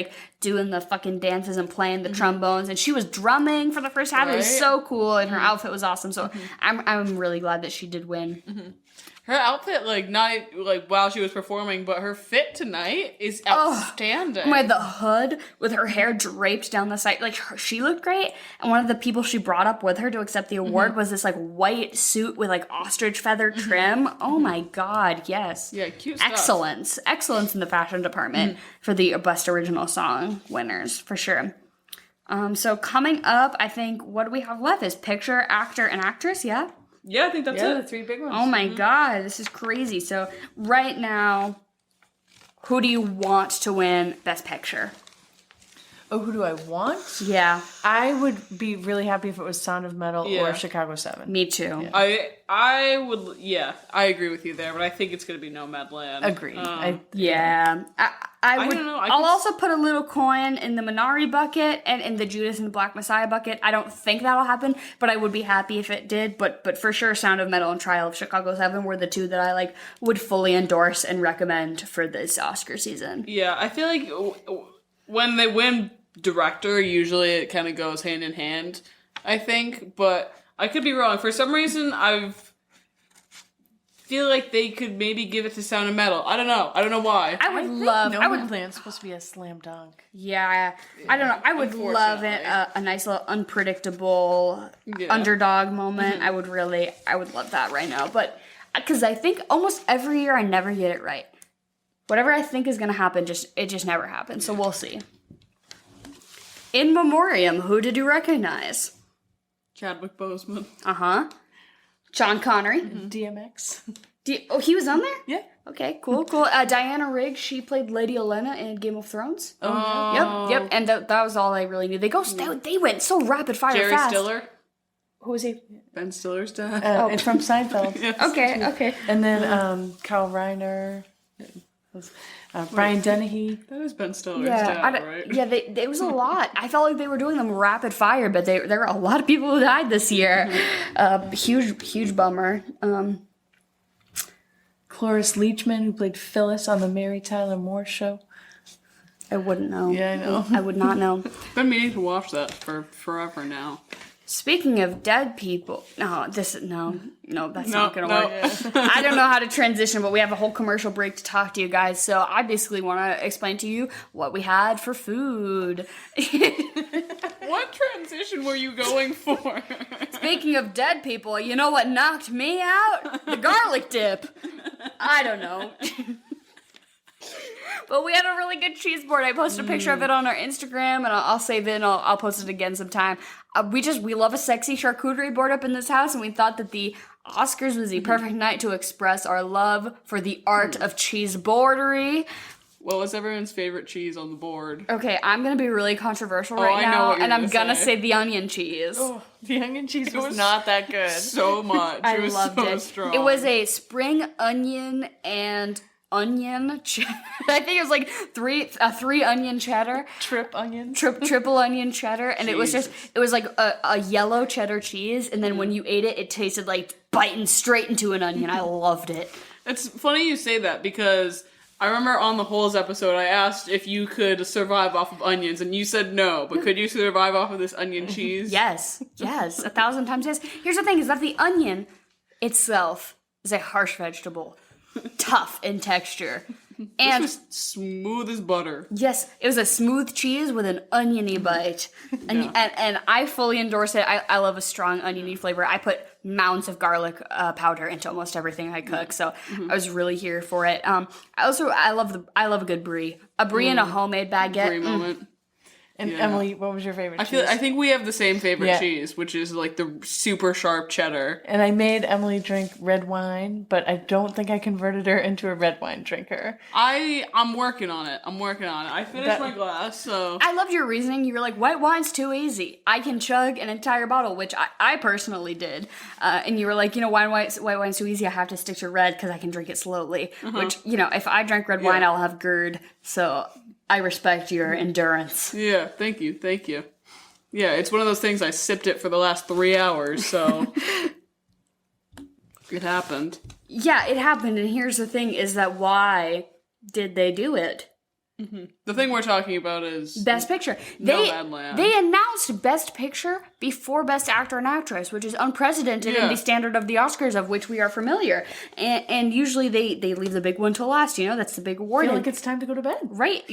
doing the fucking dances and playing the trombones, and she was drumming for the first half. Right. It was so cool, and her outfit was awesome. So I'm really glad that she did win. Her outfit, not while she was performing, but her fit tonight is outstanding. With the hood, with her hair draped down the side, she looked great. And one of the people she brought up with her to accept the award was this white suit with ostrich feather trim. Oh my god, yes. Yeah, cute stuff. Excellence in the fashion department for the Best Original Song winners, for sure. So coming up, I think, what do we have left is picture, actor, and actress, yeah? Yeah, I think that's it. The three big ones. Oh my god, this is crazy. So right now, who do you want to win Best Picture? Oh, who do I want? Yeah. I would be really happy if it was Sound of Metal or Chicago 7. Me too. Yeah. I would, I agree with you there, but I think it's going to be Nomadland. Agreed. I would. Don't know. I'll also put a little coin in the Minari bucket and in the Judas and the Black Messiah bucket. I don't think that'll happen, but I would be happy if it did. But for sure, Sound of Metal and Trial of Chicago 7 were the two that I would fully endorse and recommend for this Oscar season. Yeah, I feel like when they win director, usually it kind of goes hand in hand, I think, but I could be wrong. For some reason, I feel like they could maybe give it to Sound of Metal. I don't know why. I would love Nomadland's supposed to be a slam dunk. Yeah, I don't know. I would love it, a nice little unpredictable underdog moment. I would love that right now. But because I think almost every year I never get it right. Whatever I think is going to happen, it just never happens. So we'll see. In memoriam, who did you recognize? Chadwick Boseman. Sean Connery. DMX. He was on there? Yeah. Okay, cool. Diana Rigg, she played Lady Olenna in Game of Thrones. Yep. And that was all I really knew. They went so rapid fire Jerry fast. Stiller. Who was he? Ben Stiller's dad. It's from Seinfeld. Yes. Okay. And then Carl Reiner. Brian Dennehy. That is Ben Stiller's dad, right? Yeah, it was a lot. I felt like they were doing them rapid fire, but there were a lot of people who died this year. Huge bummer. Cloris Leachman, who played Phyllis on the Mary Tyler Moore Show. I wouldn't know. Yeah, I know. I would not know. Been meaning to watch that for forever now. Speaking of dead people, no, that's not gonna No. work. I don't know how to transition, but we have a whole commercial break to talk to you guys. So I basically want to explain to you what we had for food. What transition were you going for? Speaking of dead people, you know what knocked me out? The garlic dip. I don't know. But we had a really good cheese board. I posted a picture of it on our Instagram, and I'll save it and I'll post it again sometime. We love a sexy charcuterie board up in this house, and we thought that the Oscars was the perfect night to express our love for the art of cheese boardery. What was everyone's favorite cheese on the board? Okay, I'm gonna be really controversial I know now, what you're and I'm gonna gonna say. say the onion cheese. Oh, the onion cheese was was not that good. So much. I It was loved so it. strong. It was a spring onion and onion. I think it was like three onion cheddar. Trip onions. Triple onion cheddar, and it was Jesus. like a yellow cheddar cheese, and then when you ate it, it tasted like biting straight into an onion. I loved it. It's funny you say that because I remember on the Holes episode I asked if you could survive off of onions, and you said no, but could you survive off of this onion cheese? Yes, 1,000 times yes. Here's the thing: is that the onion itself is a harsh vegetable, tough in texture, and This was smooth as butter. yes, it was a smooth cheese with an oniony bite, and I fully endorse it. I love a strong oniony flavor. I put mounds of garlic powder into almost everything I cook, so I was really here for it. I love a good brie, and a homemade baguette. Brie moment. And Yeah. Emily, what was your favorite cheese? I think we have the same favorite Yeah. cheese, which is like the super sharp cheddar. And I made Emily drink red wine, but I don't think I converted her into a red wine drinker. I'm working on it. I finished my glass, so I loved your reasoning. You were like, white wine's too easy. I can chug an entire bottle, which I personally did. And you were like, white wine's too easy. I have to stick to red because I can drink it slowly. Which, if I drank red wine, I'll have GERD. So I respect your endurance. yeah, thank you. Yeah, it's one of those things I sipped it for the last 3 hours, so it happened. Yeah, it happened. And here's the thing is that why did they do it? The thing we're talking about is Best Picture. Nomadland. They announced Best Picture before Best Actor and Actress, which is unprecedented in Yeah. the standard of the Oscars, of which we are familiar. And usually they leave the big one till last. That's the big award. I feel And- like it's time to go to bed. right.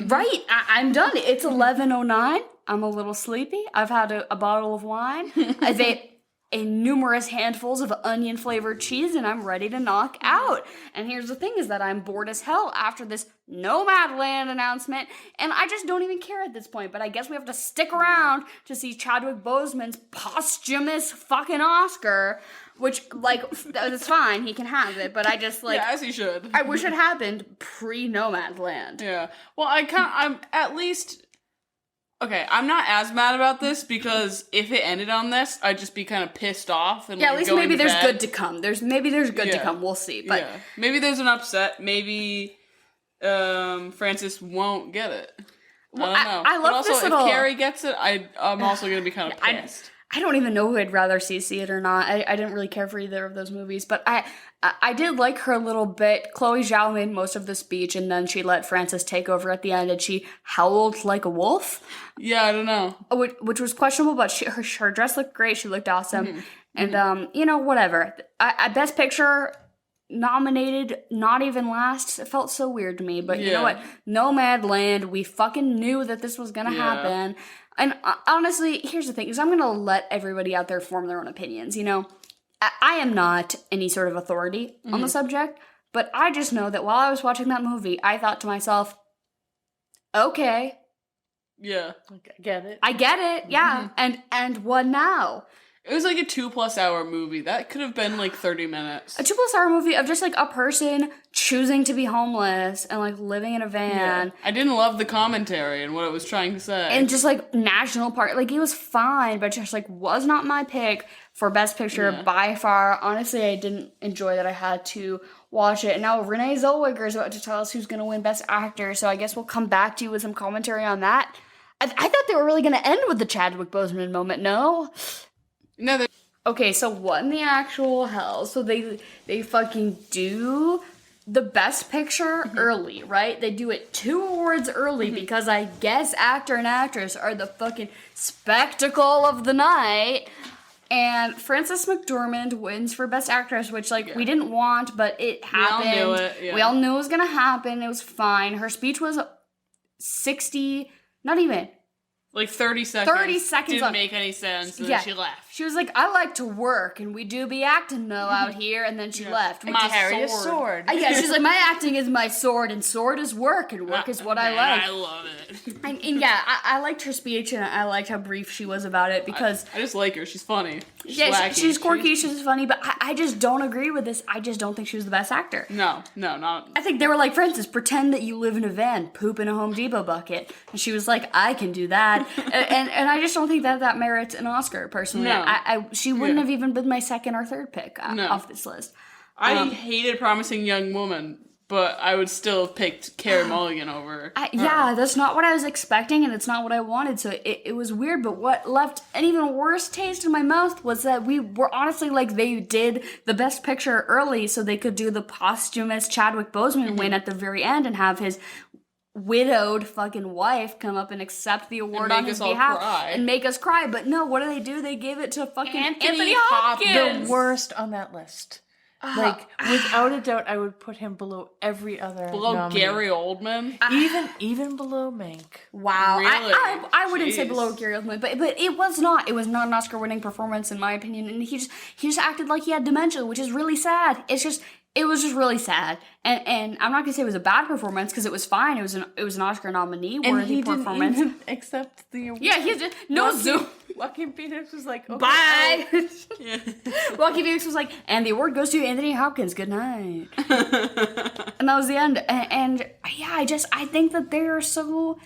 I'm done. It's 11:09. I'm a little sleepy. I've had a bottle of wine. I've ate a numerous handfuls of onion flavored cheese, and I'm ready to knock out. And here's the thing is that I'm bored as hell after this Nomadland announcement, and I just don't even care at this point. But I guess we have to stick around to see Chadwick Boseman's posthumous fucking Oscar, which, that's fine, he can have it, but I just, yeah, as he should. I wish it happened pre-Nomadland. Yeah. Well, I'm at least okay. I'm not as mad about this because if it ended on this, I'd just be kind of pissed off and Yeah, like, at least going maybe to there's bed. good to come. There's good to Yeah. come. We'll see. But yeah, maybe there's an upset. Maybe Francis won't get it. Well, I don't know. I love but also, this if little- Carrie gets it, I'm also gonna be kind of pissed. I don't even know who I'd rather see it or not. I didn't really care for either of those movies, but I did like her a little bit. Chloe Zhao made most of the speech, and then she let Frances take over at the end, and she howled like a wolf, Yeah, I don't know. which was questionable, but her dress looked great. She looked awesome, and whatever. I Best Picture nominated, not even last. It felt so weird to me, but you know what? Nomadland. We fucking knew that this was gonna happen. And honestly, here's the thing: is I'm gonna let everybody out there form their own opinions. I am not any sort of authority on the subject, but I just know that while I was watching that movie, I thought to myself, okay, Yeah, I get it, yeah, and what now? it was like a 2+ hour movie. That could have been like 30 minutes. A 2+ hour movie of just like a person choosing to be homeless and like living in a van. I didn't love the commentary and what it was trying to say. And just like national park, like it was fine, but just like was not my pick for Best Picture by far. Honestly, I didn't enjoy that I had to watch it. And now Renee Zellweger is about to tell us who's going to win Best Actor, so I guess we'll come back to you with some commentary on that. I thought they were really going to end with the Chadwick Boseman moment, no? no, Okay, so what in the actual hell? So they fucking do the Best Picture early, right? They do it 2 awards early because I guess actor and actress are the fucking spectacle of the night. And Frances McDormand wins for Best Actress, which, we didn't want, but it happened. We all knew it, yeah. We all knew it was gonna happen. It was fine. Her speech was 60, not even. 30 seconds. 30 seconds Didn't on- make any sense, and then she left. She was like, I like to work, and we do be acting, though, out here, and then she left. My Carry a sword. sword. Yeah, she's like, my acting is my sword, and sword is work, and work is what I like. I love it. And yeah, I liked her speech, and I liked how brief she was about it, because... I just like her. She's funny. She's quirky, she's funny, but I just don't agree with this. I just don't think she was the best actor. No, not... I think they were like, Frances, pretend that you live in a van, poop in a Home Depot bucket. And she was like, I can do that. and I just don't think that merits an Oscar, personally. No. She wouldn't have even been my second or third pick off this list. I hated Promising Young Woman, but I would still have picked Carey Mulligan over her. Yeah, that's not what I was expecting, and it's not what I wanted, so it was weird, but what left an even worse taste in my mouth was that we were honestly like, they did the Best Picture early so they could do the posthumous Chadwick Boseman win at the very end and have his widowed fucking wife come up and accept the award on his behalf and make us cry. But no, what do? They gave it to fucking Anthony Hopkins. The worst on that list. Without a doubt, I would put him below every other nominee. Gary Oldman? Even below Mank. Wow. Really? I wouldn't say Jeez. below Gary Oldman, but it was not an Oscar-winning performance, in my opinion, and he just acted like he had dementia, which is really sad. It was just really sad, and I'm not gonna say it was a bad performance because it was fine. It was an Oscar nominee worthy performance. Didn't even accept the award. Yeah, he just no Zoom. Joaquin Phoenix was like, okay, Bye. Joaquin Phoenix was like, and the award goes to Anthony Hopkins. Good night. And that was the end. And yeah, I think that there are so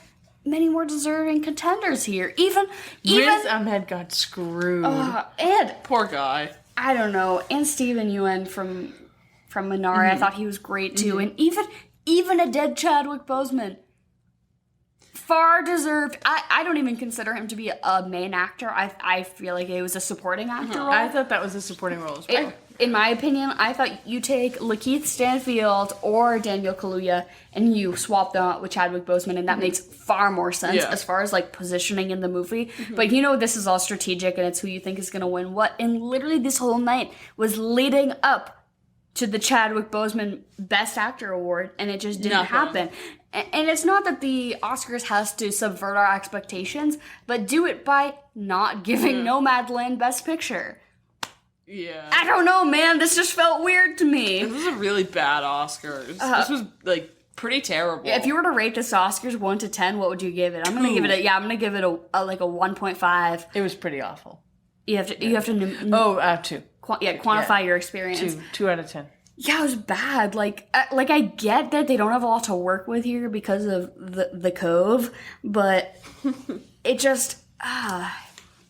many more deserving contenders here. Even Riz Ahmed got screwed. and Poor guy. I don't know. And Steven Yeun from Minari, I thought he was great too. And even a dead Chadwick Boseman, far deserved. I don't even consider him to be a main actor. I feel like it was a supporting actor role. I thought that was a supporting role as well. In my opinion, I thought you take Lakeith Stanfield or Daniel Kaluuya and you swap them out with Chadwick Boseman, and that makes far more sense as far as positioning in the movie. But this is all strategic, and it's who you think is going to win what. And literally this whole night was leading up to the Chadwick Boseman Best Actor Award, and it just didn't happen. And it's not that the Oscars has to subvert our expectations, but do it by not giving Nomadland Best Picture. Yeah. I don't know, man. This just felt weird to me. This was a really bad Oscars. This was, pretty terrible. If you were to rate this Oscars 1 to 10, what would you give it? I'm gonna give it a 1.5. It was pretty awful. You have to 2. Quantify your experience. 2 out of 10. Yeah, it was bad. I get that they don't have a lot to work with here because of the Cove, but it just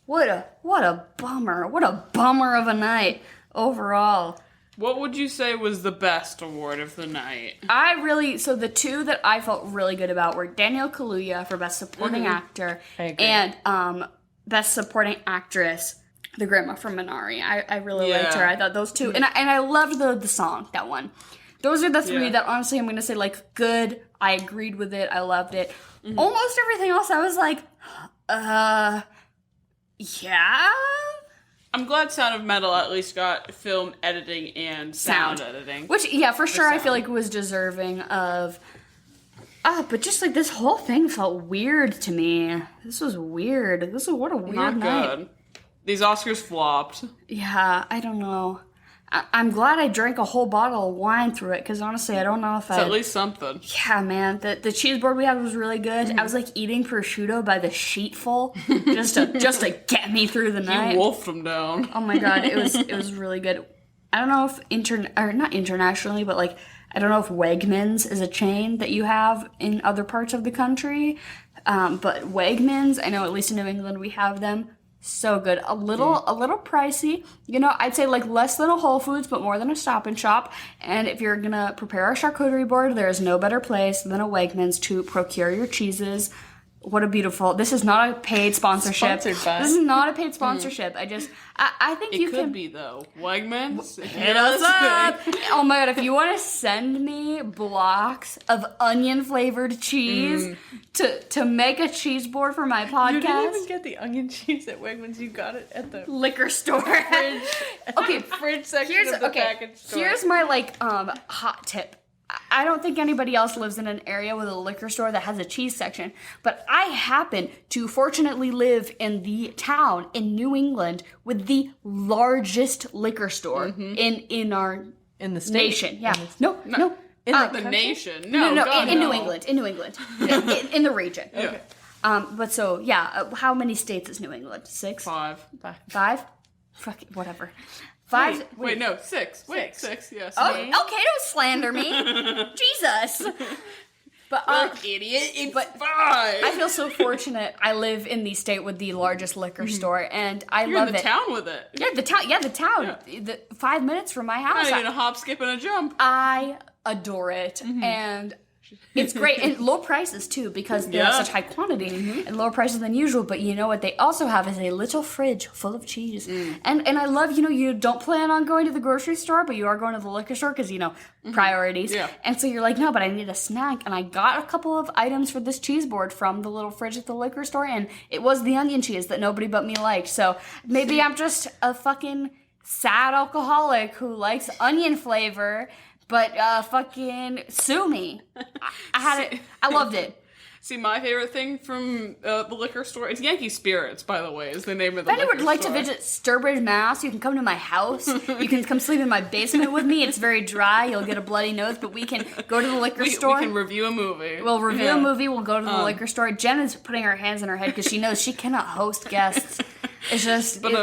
what a bummer. What a bummer of a night overall. What would you say was the best award of the night? So the 2 that I felt really good about were Daniel Kaluuya for Best Supporting Actor and Best Supporting Actress, the grandma from Minari. I really liked her. I thought those 2, and I loved the song, that one. Those are the 3 that honestly I'm going to say good. I agreed with it. I loved it. Almost everything else I was like, yeah. I'm glad Sound of Metal at least got film editing and sound editing. Which, for sure, I feel like was deserving of... but just this whole thing felt weird to me. This was weird. What a weird Not night. good. These Oscars flopped. Yeah, I don't know. I'm glad I drank a whole bottle of wine through it, because honestly, I don't know if It's at least something. Yeah, man. The cheese board we had was really good. I was eating prosciutto by the sheetful just to get me through the night. You wolfed them down. Oh my god, it was really good. I don't know if not internationally, but I don't know if Wegmans is a chain that you have in other parts of the country. But Wegmans, I know at least in New England we have them. So good. A little pricey. I'd say less than a Whole Foods, but more than a Stop and Shop. And if you're gonna prepare a charcuterie board, there is no better place than a Wegmans to procure your cheeses. What a beautiful. This is not a paid sponsorship. Sponsored by. This is not a paid sponsorship. I think It you could can be though. Wegmans, hit us up. Oh my god, if you want to send me blocks of onion flavored cheese to make a cheese board for my podcast. You didn't even get the onion cheese at Wegmans. You got it at the liquor store. fridge. Okay, Fridge section of the package store. here's my hot tip. I don't think anybody else lives in an area with a liquor store that has a cheese section, but I happen to fortunately live in the town in New England with the largest liquor store in our in the state. nation. Yeah, no. In The nation. No, God, in no. New England. In New England. in the region. Yeah. But so, how many states is New England? 6? 5. 5? Fuck it, whatever. 5? Wait, no, 6. Wait, 6, yes. Oh, okay, don't slander me. Jesus. But, idiot, it's but 5. I feel so fortunate. I live in the state with the largest liquor store, and I You're love in the it. town with it. Yeah, the town. The 5 minutes from my house. Not even a hop, skip, and a jump. I adore it, and it's great, and low prices too, because they have such high quantity and lower prices than usual. But you know what they also have is a little fridge full of cheese, and I love, you don't plan on going to the grocery store, but you are going to the liquor store because priorities. Yeah. And so you're like, no, but I need a snack, and I got a couple of items for this cheese board from the little fridge at the liquor store, and it was the onion cheese that nobody but me liked. So maybe I'm just a fucking sad alcoholic who likes onion flavor. But fucking sue me. I had it. I loved it. See, my favorite thing from the liquor store, it's Yankee Spirits, by the way, is the name of the If anyone liquor would like store. to visit Sturbridge, Mass, you can come to my house. You can come sleep in my basement with me. It's very dry. You'll get a bloody nose, but we can go to the liquor store. We can review a movie. We'll review a movie. We'll go to the liquor store. Jen is putting her hands in her head because she knows she cannot host guests. It's just... But,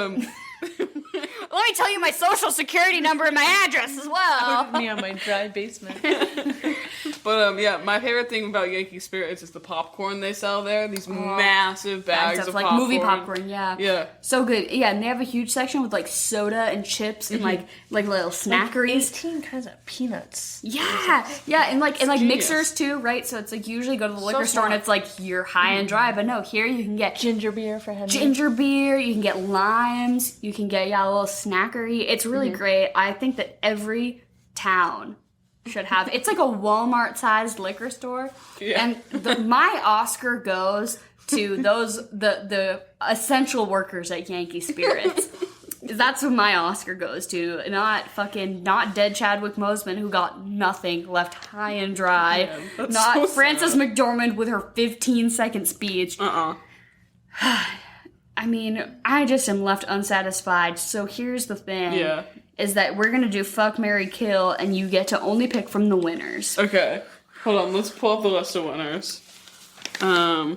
let me tell you my social security number and my address as well. me on my dry basement. But my favorite thing about Yankee Spirits is the popcorn they sell there. These massive bags of like popcorn. movie popcorn, yeah. Yeah. So good. Yeah, and they have a huge section with soda and chips and like little snackeries. 18 kinds of peanuts. Yeah, and genius. mixers too, right? So it's usually go to the liquor store and it's you're high and dry, but no, here you can get Ginger beer for Henry. ginger beer, you can get limes, you can get a little snackery. It's really great. I think that every town should have. It's like a Walmart-sized liquor store, Yeah. and my Oscar goes to the essential workers at Yankee Spirits. That's what my Oscar goes to, not dead Chadwick Boseman who got nothing, left high and dry, Yeah, that's not so Frances sad. McDormand with her 15-second speech. I mean, I just am left unsatisfied. So here's the thing. Yeah. Is that we're going to do Fuck, Marry, Kill, and you get to only pick from the winners. Okay. Hold on, let's pull up the list of winners. Oh,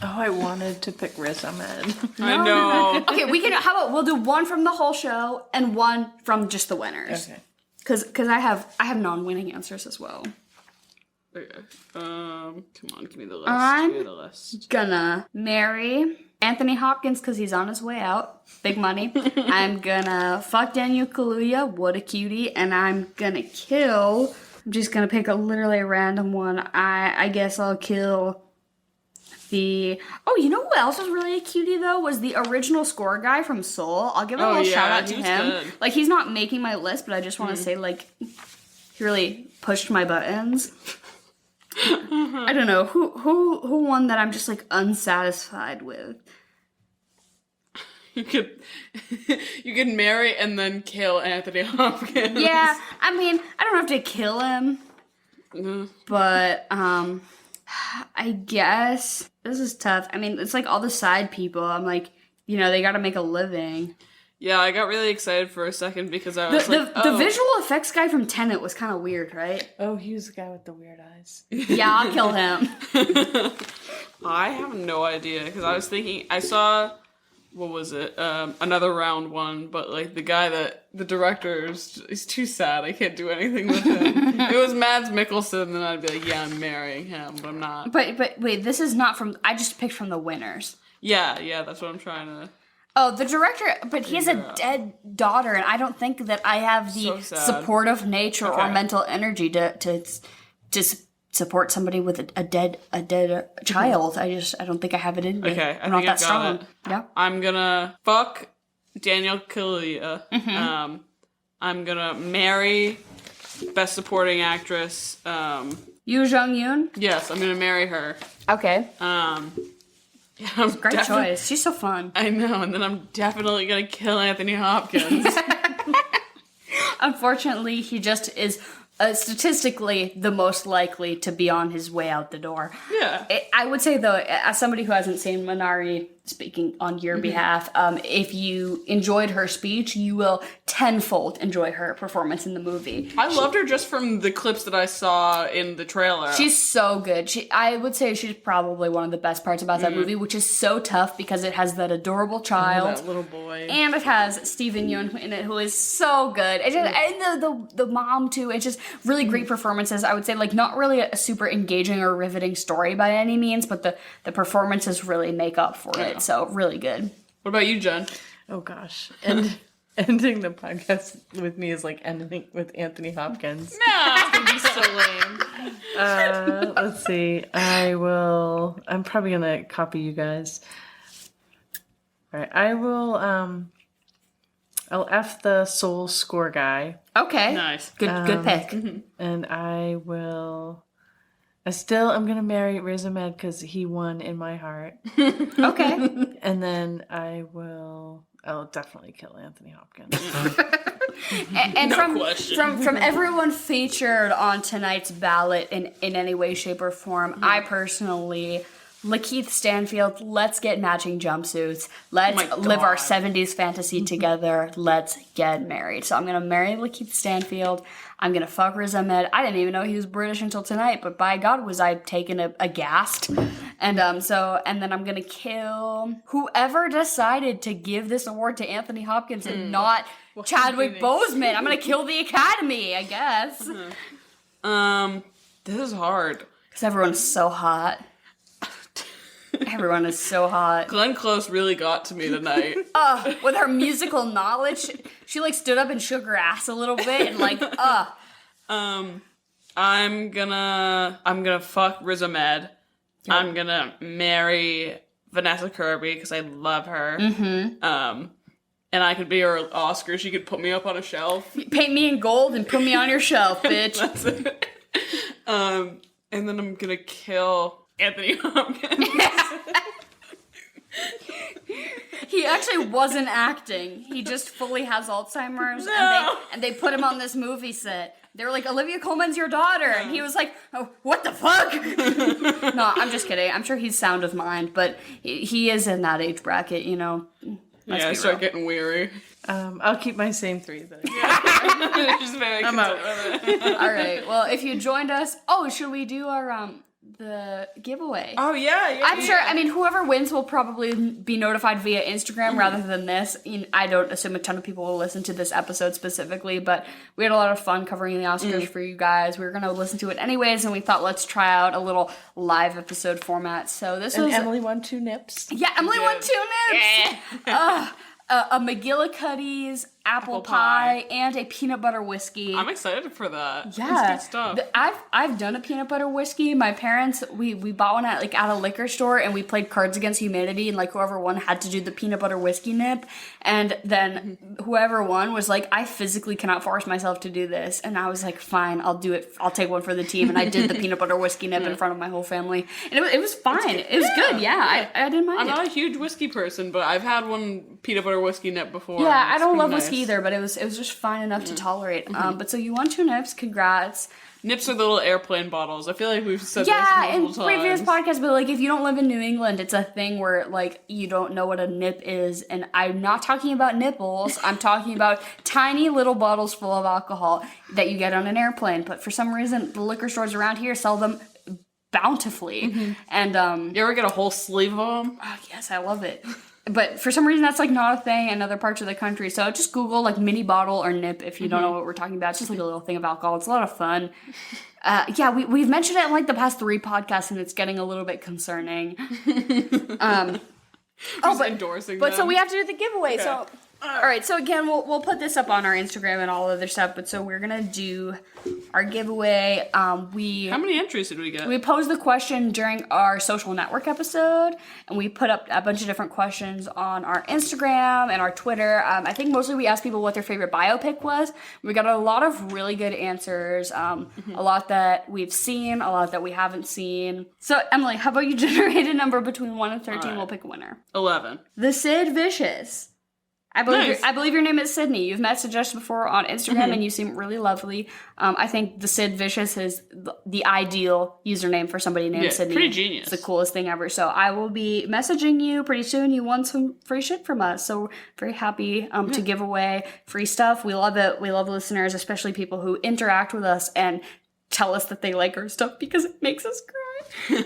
I wanted to pick Riz Ahmed. I know. Okay, how about we'll do one from the whole show and one from just the winners. Okay. Because I have non-winning answers as well. Okay. Come on, give me the list. I'm- Give me the list. Gonna marry Anthony Hopkins because he's on his way out. Big money. I'm gonna fuck Daniel Kaluuya. What a cutie. And I'm gonna kill... I'm just gonna pick literally a random one. I guess I'll kill the... Oh, you know who else was really a cutie, though? Was the original score guy from Soul. I'll give a little shout out to he was him. good. He's not making my list, but I just want to say, he really pushed my buttons. I don't know. Who won that I'm just, unsatisfied with? You could marry and then kill Anthony Hopkins. Yeah, I mean, I don't have to kill him. But, I guess this is tough. I mean, it's all the side people. I'm they gotta make a living. Yeah, I got really excited for a second because I was The visual effects guy from Tenet was kind of weird, right? Oh, he was the guy with the weird eyes. Yeah, I'll kill him. I have no idea because I was thinking I saw what was it? Another round one, but the guy the director is too sad. I can't do anything with him. If it was Mads Mikkelsen, then I'd be like, yeah, I'm marrying him, but I'm not. But wait, this is not from. I just picked from the winners. Yeah, that's what I'm trying to. Oh, the director, but he has a dead daughter, and I don't think that I have the So sad. supportive nature or Okay. mental energy to support somebody with a dead child. I don't think I have it in me. Okay, I'm not that strong. it. Yeah. I'm gonna fuck Daniel Kaluuya. I'm gonna marry Best Supporting Actress. Yoo Jung-yoon? Yes, I'm gonna marry her. Okay. Great choice. She's so fun. I know, and then I'm definitely gonna kill Anthony Hopkins. Unfortunately, he just is statistically the most likely to be on his way out the door. Yeah. I would say, though, as somebody who hasn't seen Minari, speaking on your behalf, if you enjoyed her speech, you will tenfold enjoy her performance in the movie. I loved her just from the clips that I saw in the trailer. She's so good. I would say she's probably one of the best parts about that movie, which is so tough because it has that adorable child. That little boy. And it has Steven Yeun in it, who is so good. It just, and the mom, too. It's just really great performances. I would say, like, not really a super engaging or riveting story by any means, but the performances really make up for it. So, really good. What about you, Jen? Oh, gosh. And ending the podcast with me is like ending with Anthony Hopkins. No, it's gonna be so lame. Let's see. I'm probably going to copy you guys. All right. I'll F the soul score guy. Okay. Nice. Good pick. And I'm going to marry Riz Ahmed because he won in my heart. Okay. And then I'll definitely kill Anthony Hopkins. And No from everyone featured on tonight's ballot in any way, shape, or form, I personally, Lakeith Stanfield, let's get matching jumpsuits. Let's live our 70s fantasy together. Let's get married. So I'm going to marry Lakeith Stanfield. I'm going to fuck Riz Ahmed. I didn't even know he was British until tonight, but by God was I taken aghast. And then I'm going to kill whoever decided to give this award to Anthony Hopkins and not Chadwick Boseman. I'm going to kill the Academy, I guess. This is hard. Because everyone's so hot. Everyone is so hot. Glenn Close really got to me tonight. With her musical knowledge, she like stood up and shook her ass a little bit and like, I'm gonna fuck Riz Ahmed. Yep. I'm gonna marry Vanessa Kirby because I love her. And I could be her Oscar. She could put me up on a shelf. Paint me in gold and put me on your shelf, bitch. That's it. And then I'm gonna kill Anthony Hopkins. He actually wasn't acting. He just fully has Alzheimer's, and they put him on this movie set. They were like, Olivia Colman's your daughter, and he was like, oh, what the fuck? No, I'm just kidding. I'm sure he's sound of mind, but he is in that age bracket, you know. I start getting weary. I'll keep my same three then. I'm out. All right. Well, if you joined us, should we do our the giveaway? Oh yeah. I'm sure. I mean, whoever wins will probably be notified via Instagram rather than this. I don't assume a ton of people will listen to this episode specifically, but we had a lot of fun covering the Oscars for you guys. We were going to listen to it anyways, and we thought let's try out a little live episode format. So this was Emily won 2 nips. Yeah, Emily won 2 nips. Yeah. A McGillicuddy's apple pie and a peanut butter whiskey. I'm excited for that. Yeah, that's good stuff. I've done a peanut butter whiskey. My parents we bought one at a liquor store, and we played Cards Against Humanity, and like whoever won had to do the peanut butter whiskey nip, and then whoever won was like, I physically cannot force myself to do this, and I was like, fine, I'll do it. I'll take one for the team, and I did the peanut butter whiskey nip in front of my whole family, and it was fine. It was good. Yeah, I didn't mind. I'm not a huge whiskey person, but I've had one peanut butter whiskey nip before. Yeah, I don't love whiskey either, but it was just fine enough to tolerate. But so you won 2 nips. Congrats. Nips are the little airplane bottles. I feel like we've said this multiple times. Previous podcasts, but like if you don't live in New England, it's a thing where like you don't know what a nip is, and I'm not talking about nipples. I'm talking about tiny little bottles full of alcohol that you get on an airplane. But for some reason, the liquor stores around here sell them bountifully. And you ever get a whole sleeve of them? Oh, yes, I love it. But for some reason, that's like not a thing in other parts of the country. So just Google like mini bottle or nip if you don't know what we're talking about. It's just like a little thing of alcohol. It's a lot of fun. We've mentioned it in like the past 3 podcasts, and it's getting a little bit concerning. Endorsing but them. so we have to do the giveaway. Okay. So All right, so again, we'll put this up on our Instagram and all other stuff, but so we're gonna do our giveaway. How many entries did we get? We posed the question during our social network episode, and we put up a bunch of different questions on our Instagram and our Twitter. I think mostly we asked people what their favorite biopic was. We got a lot of really good answers, a lot that we've seen, a lot that we haven't seen. So, Emily, how about you generate a number between 1 and 13? Right. We'll pick a winner. 11. The Sid Vicious. I believe your name is Sydney. You've messaged us before on Instagram, and you seem really lovely. I think the Sid Vicious is the ideal username for somebody named Sydney. Pretty genius. It's the coolest thing ever. So I will be messaging you pretty soon. You won some free shit from us. So very happy to give away free stuff. We love it. We love listeners, especially people who interact with us and tell us that they like our stuff because it makes us cry.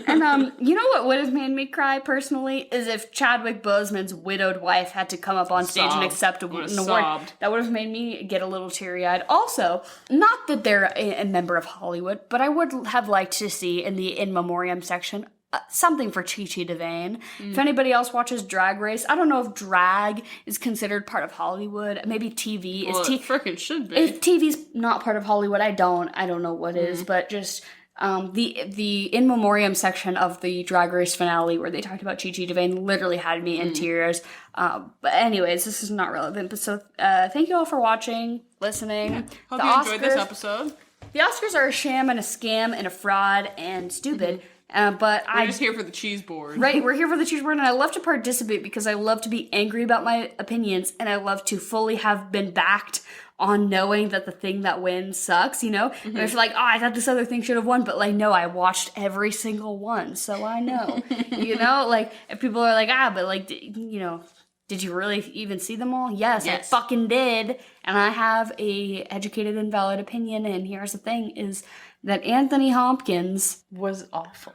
And you know what would have made me cry personally is if Chadwick Boseman's widowed wife had to come up on stage and accept an award. That would have made me get a little teary-eyed. Also, not that they're a member of Hollywood, but I would have liked to see in the in memoriam section something for Chi-Chi DeVayne. If anybody else watches Drag Race, I don't know if drag is considered part of Hollywood. Maybe TV is. It freaking should be. If TV's not part of Hollywood, I don't know what is, but just the in memoriam section of the Drag Race finale where they talked about Chi-Chi DeVayne literally had me in tears. But anyways, this is not relevant. But so thank you all for watching, listening. Hope you enjoyed this episode. The Oscars are a sham and a scam and a fraud and stupid. But we're just here for the cheese board. Right, we're here for the cheese board, and I love to participate because I love to be angry about my opinions, and I love to fully have been backed on knowing that the thing that wins sucks, you know? And it's like, I thought this other thing should have won, but like, no, I watched every single one, so I know. You know, like, if people are like, but like, you know, did you really even see them all? Yes, I fucking did, and I have a educated and valid opinion, and here's the thing, is that Anthony Hopkins was awful.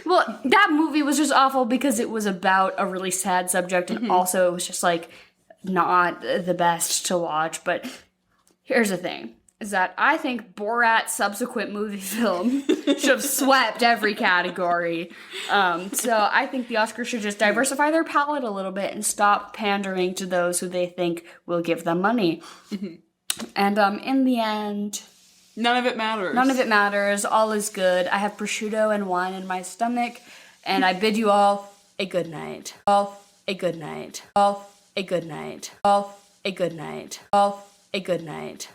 Well, that movie was just awful because it was about a really sad subject, and also it was just like not the best to watch. But here's the thing, is that I think Borat's subsequent movie film should have swept every category. So I think the Oscars should just diversify their palette a little bit and stop pandering to those who they think will give them money. And in the end, none of it matters. None of it matters. All is good. I have prosciutto and wine in my stomach, and I bid you all a good night. All a good night. All a good night. All a good night. All a good night.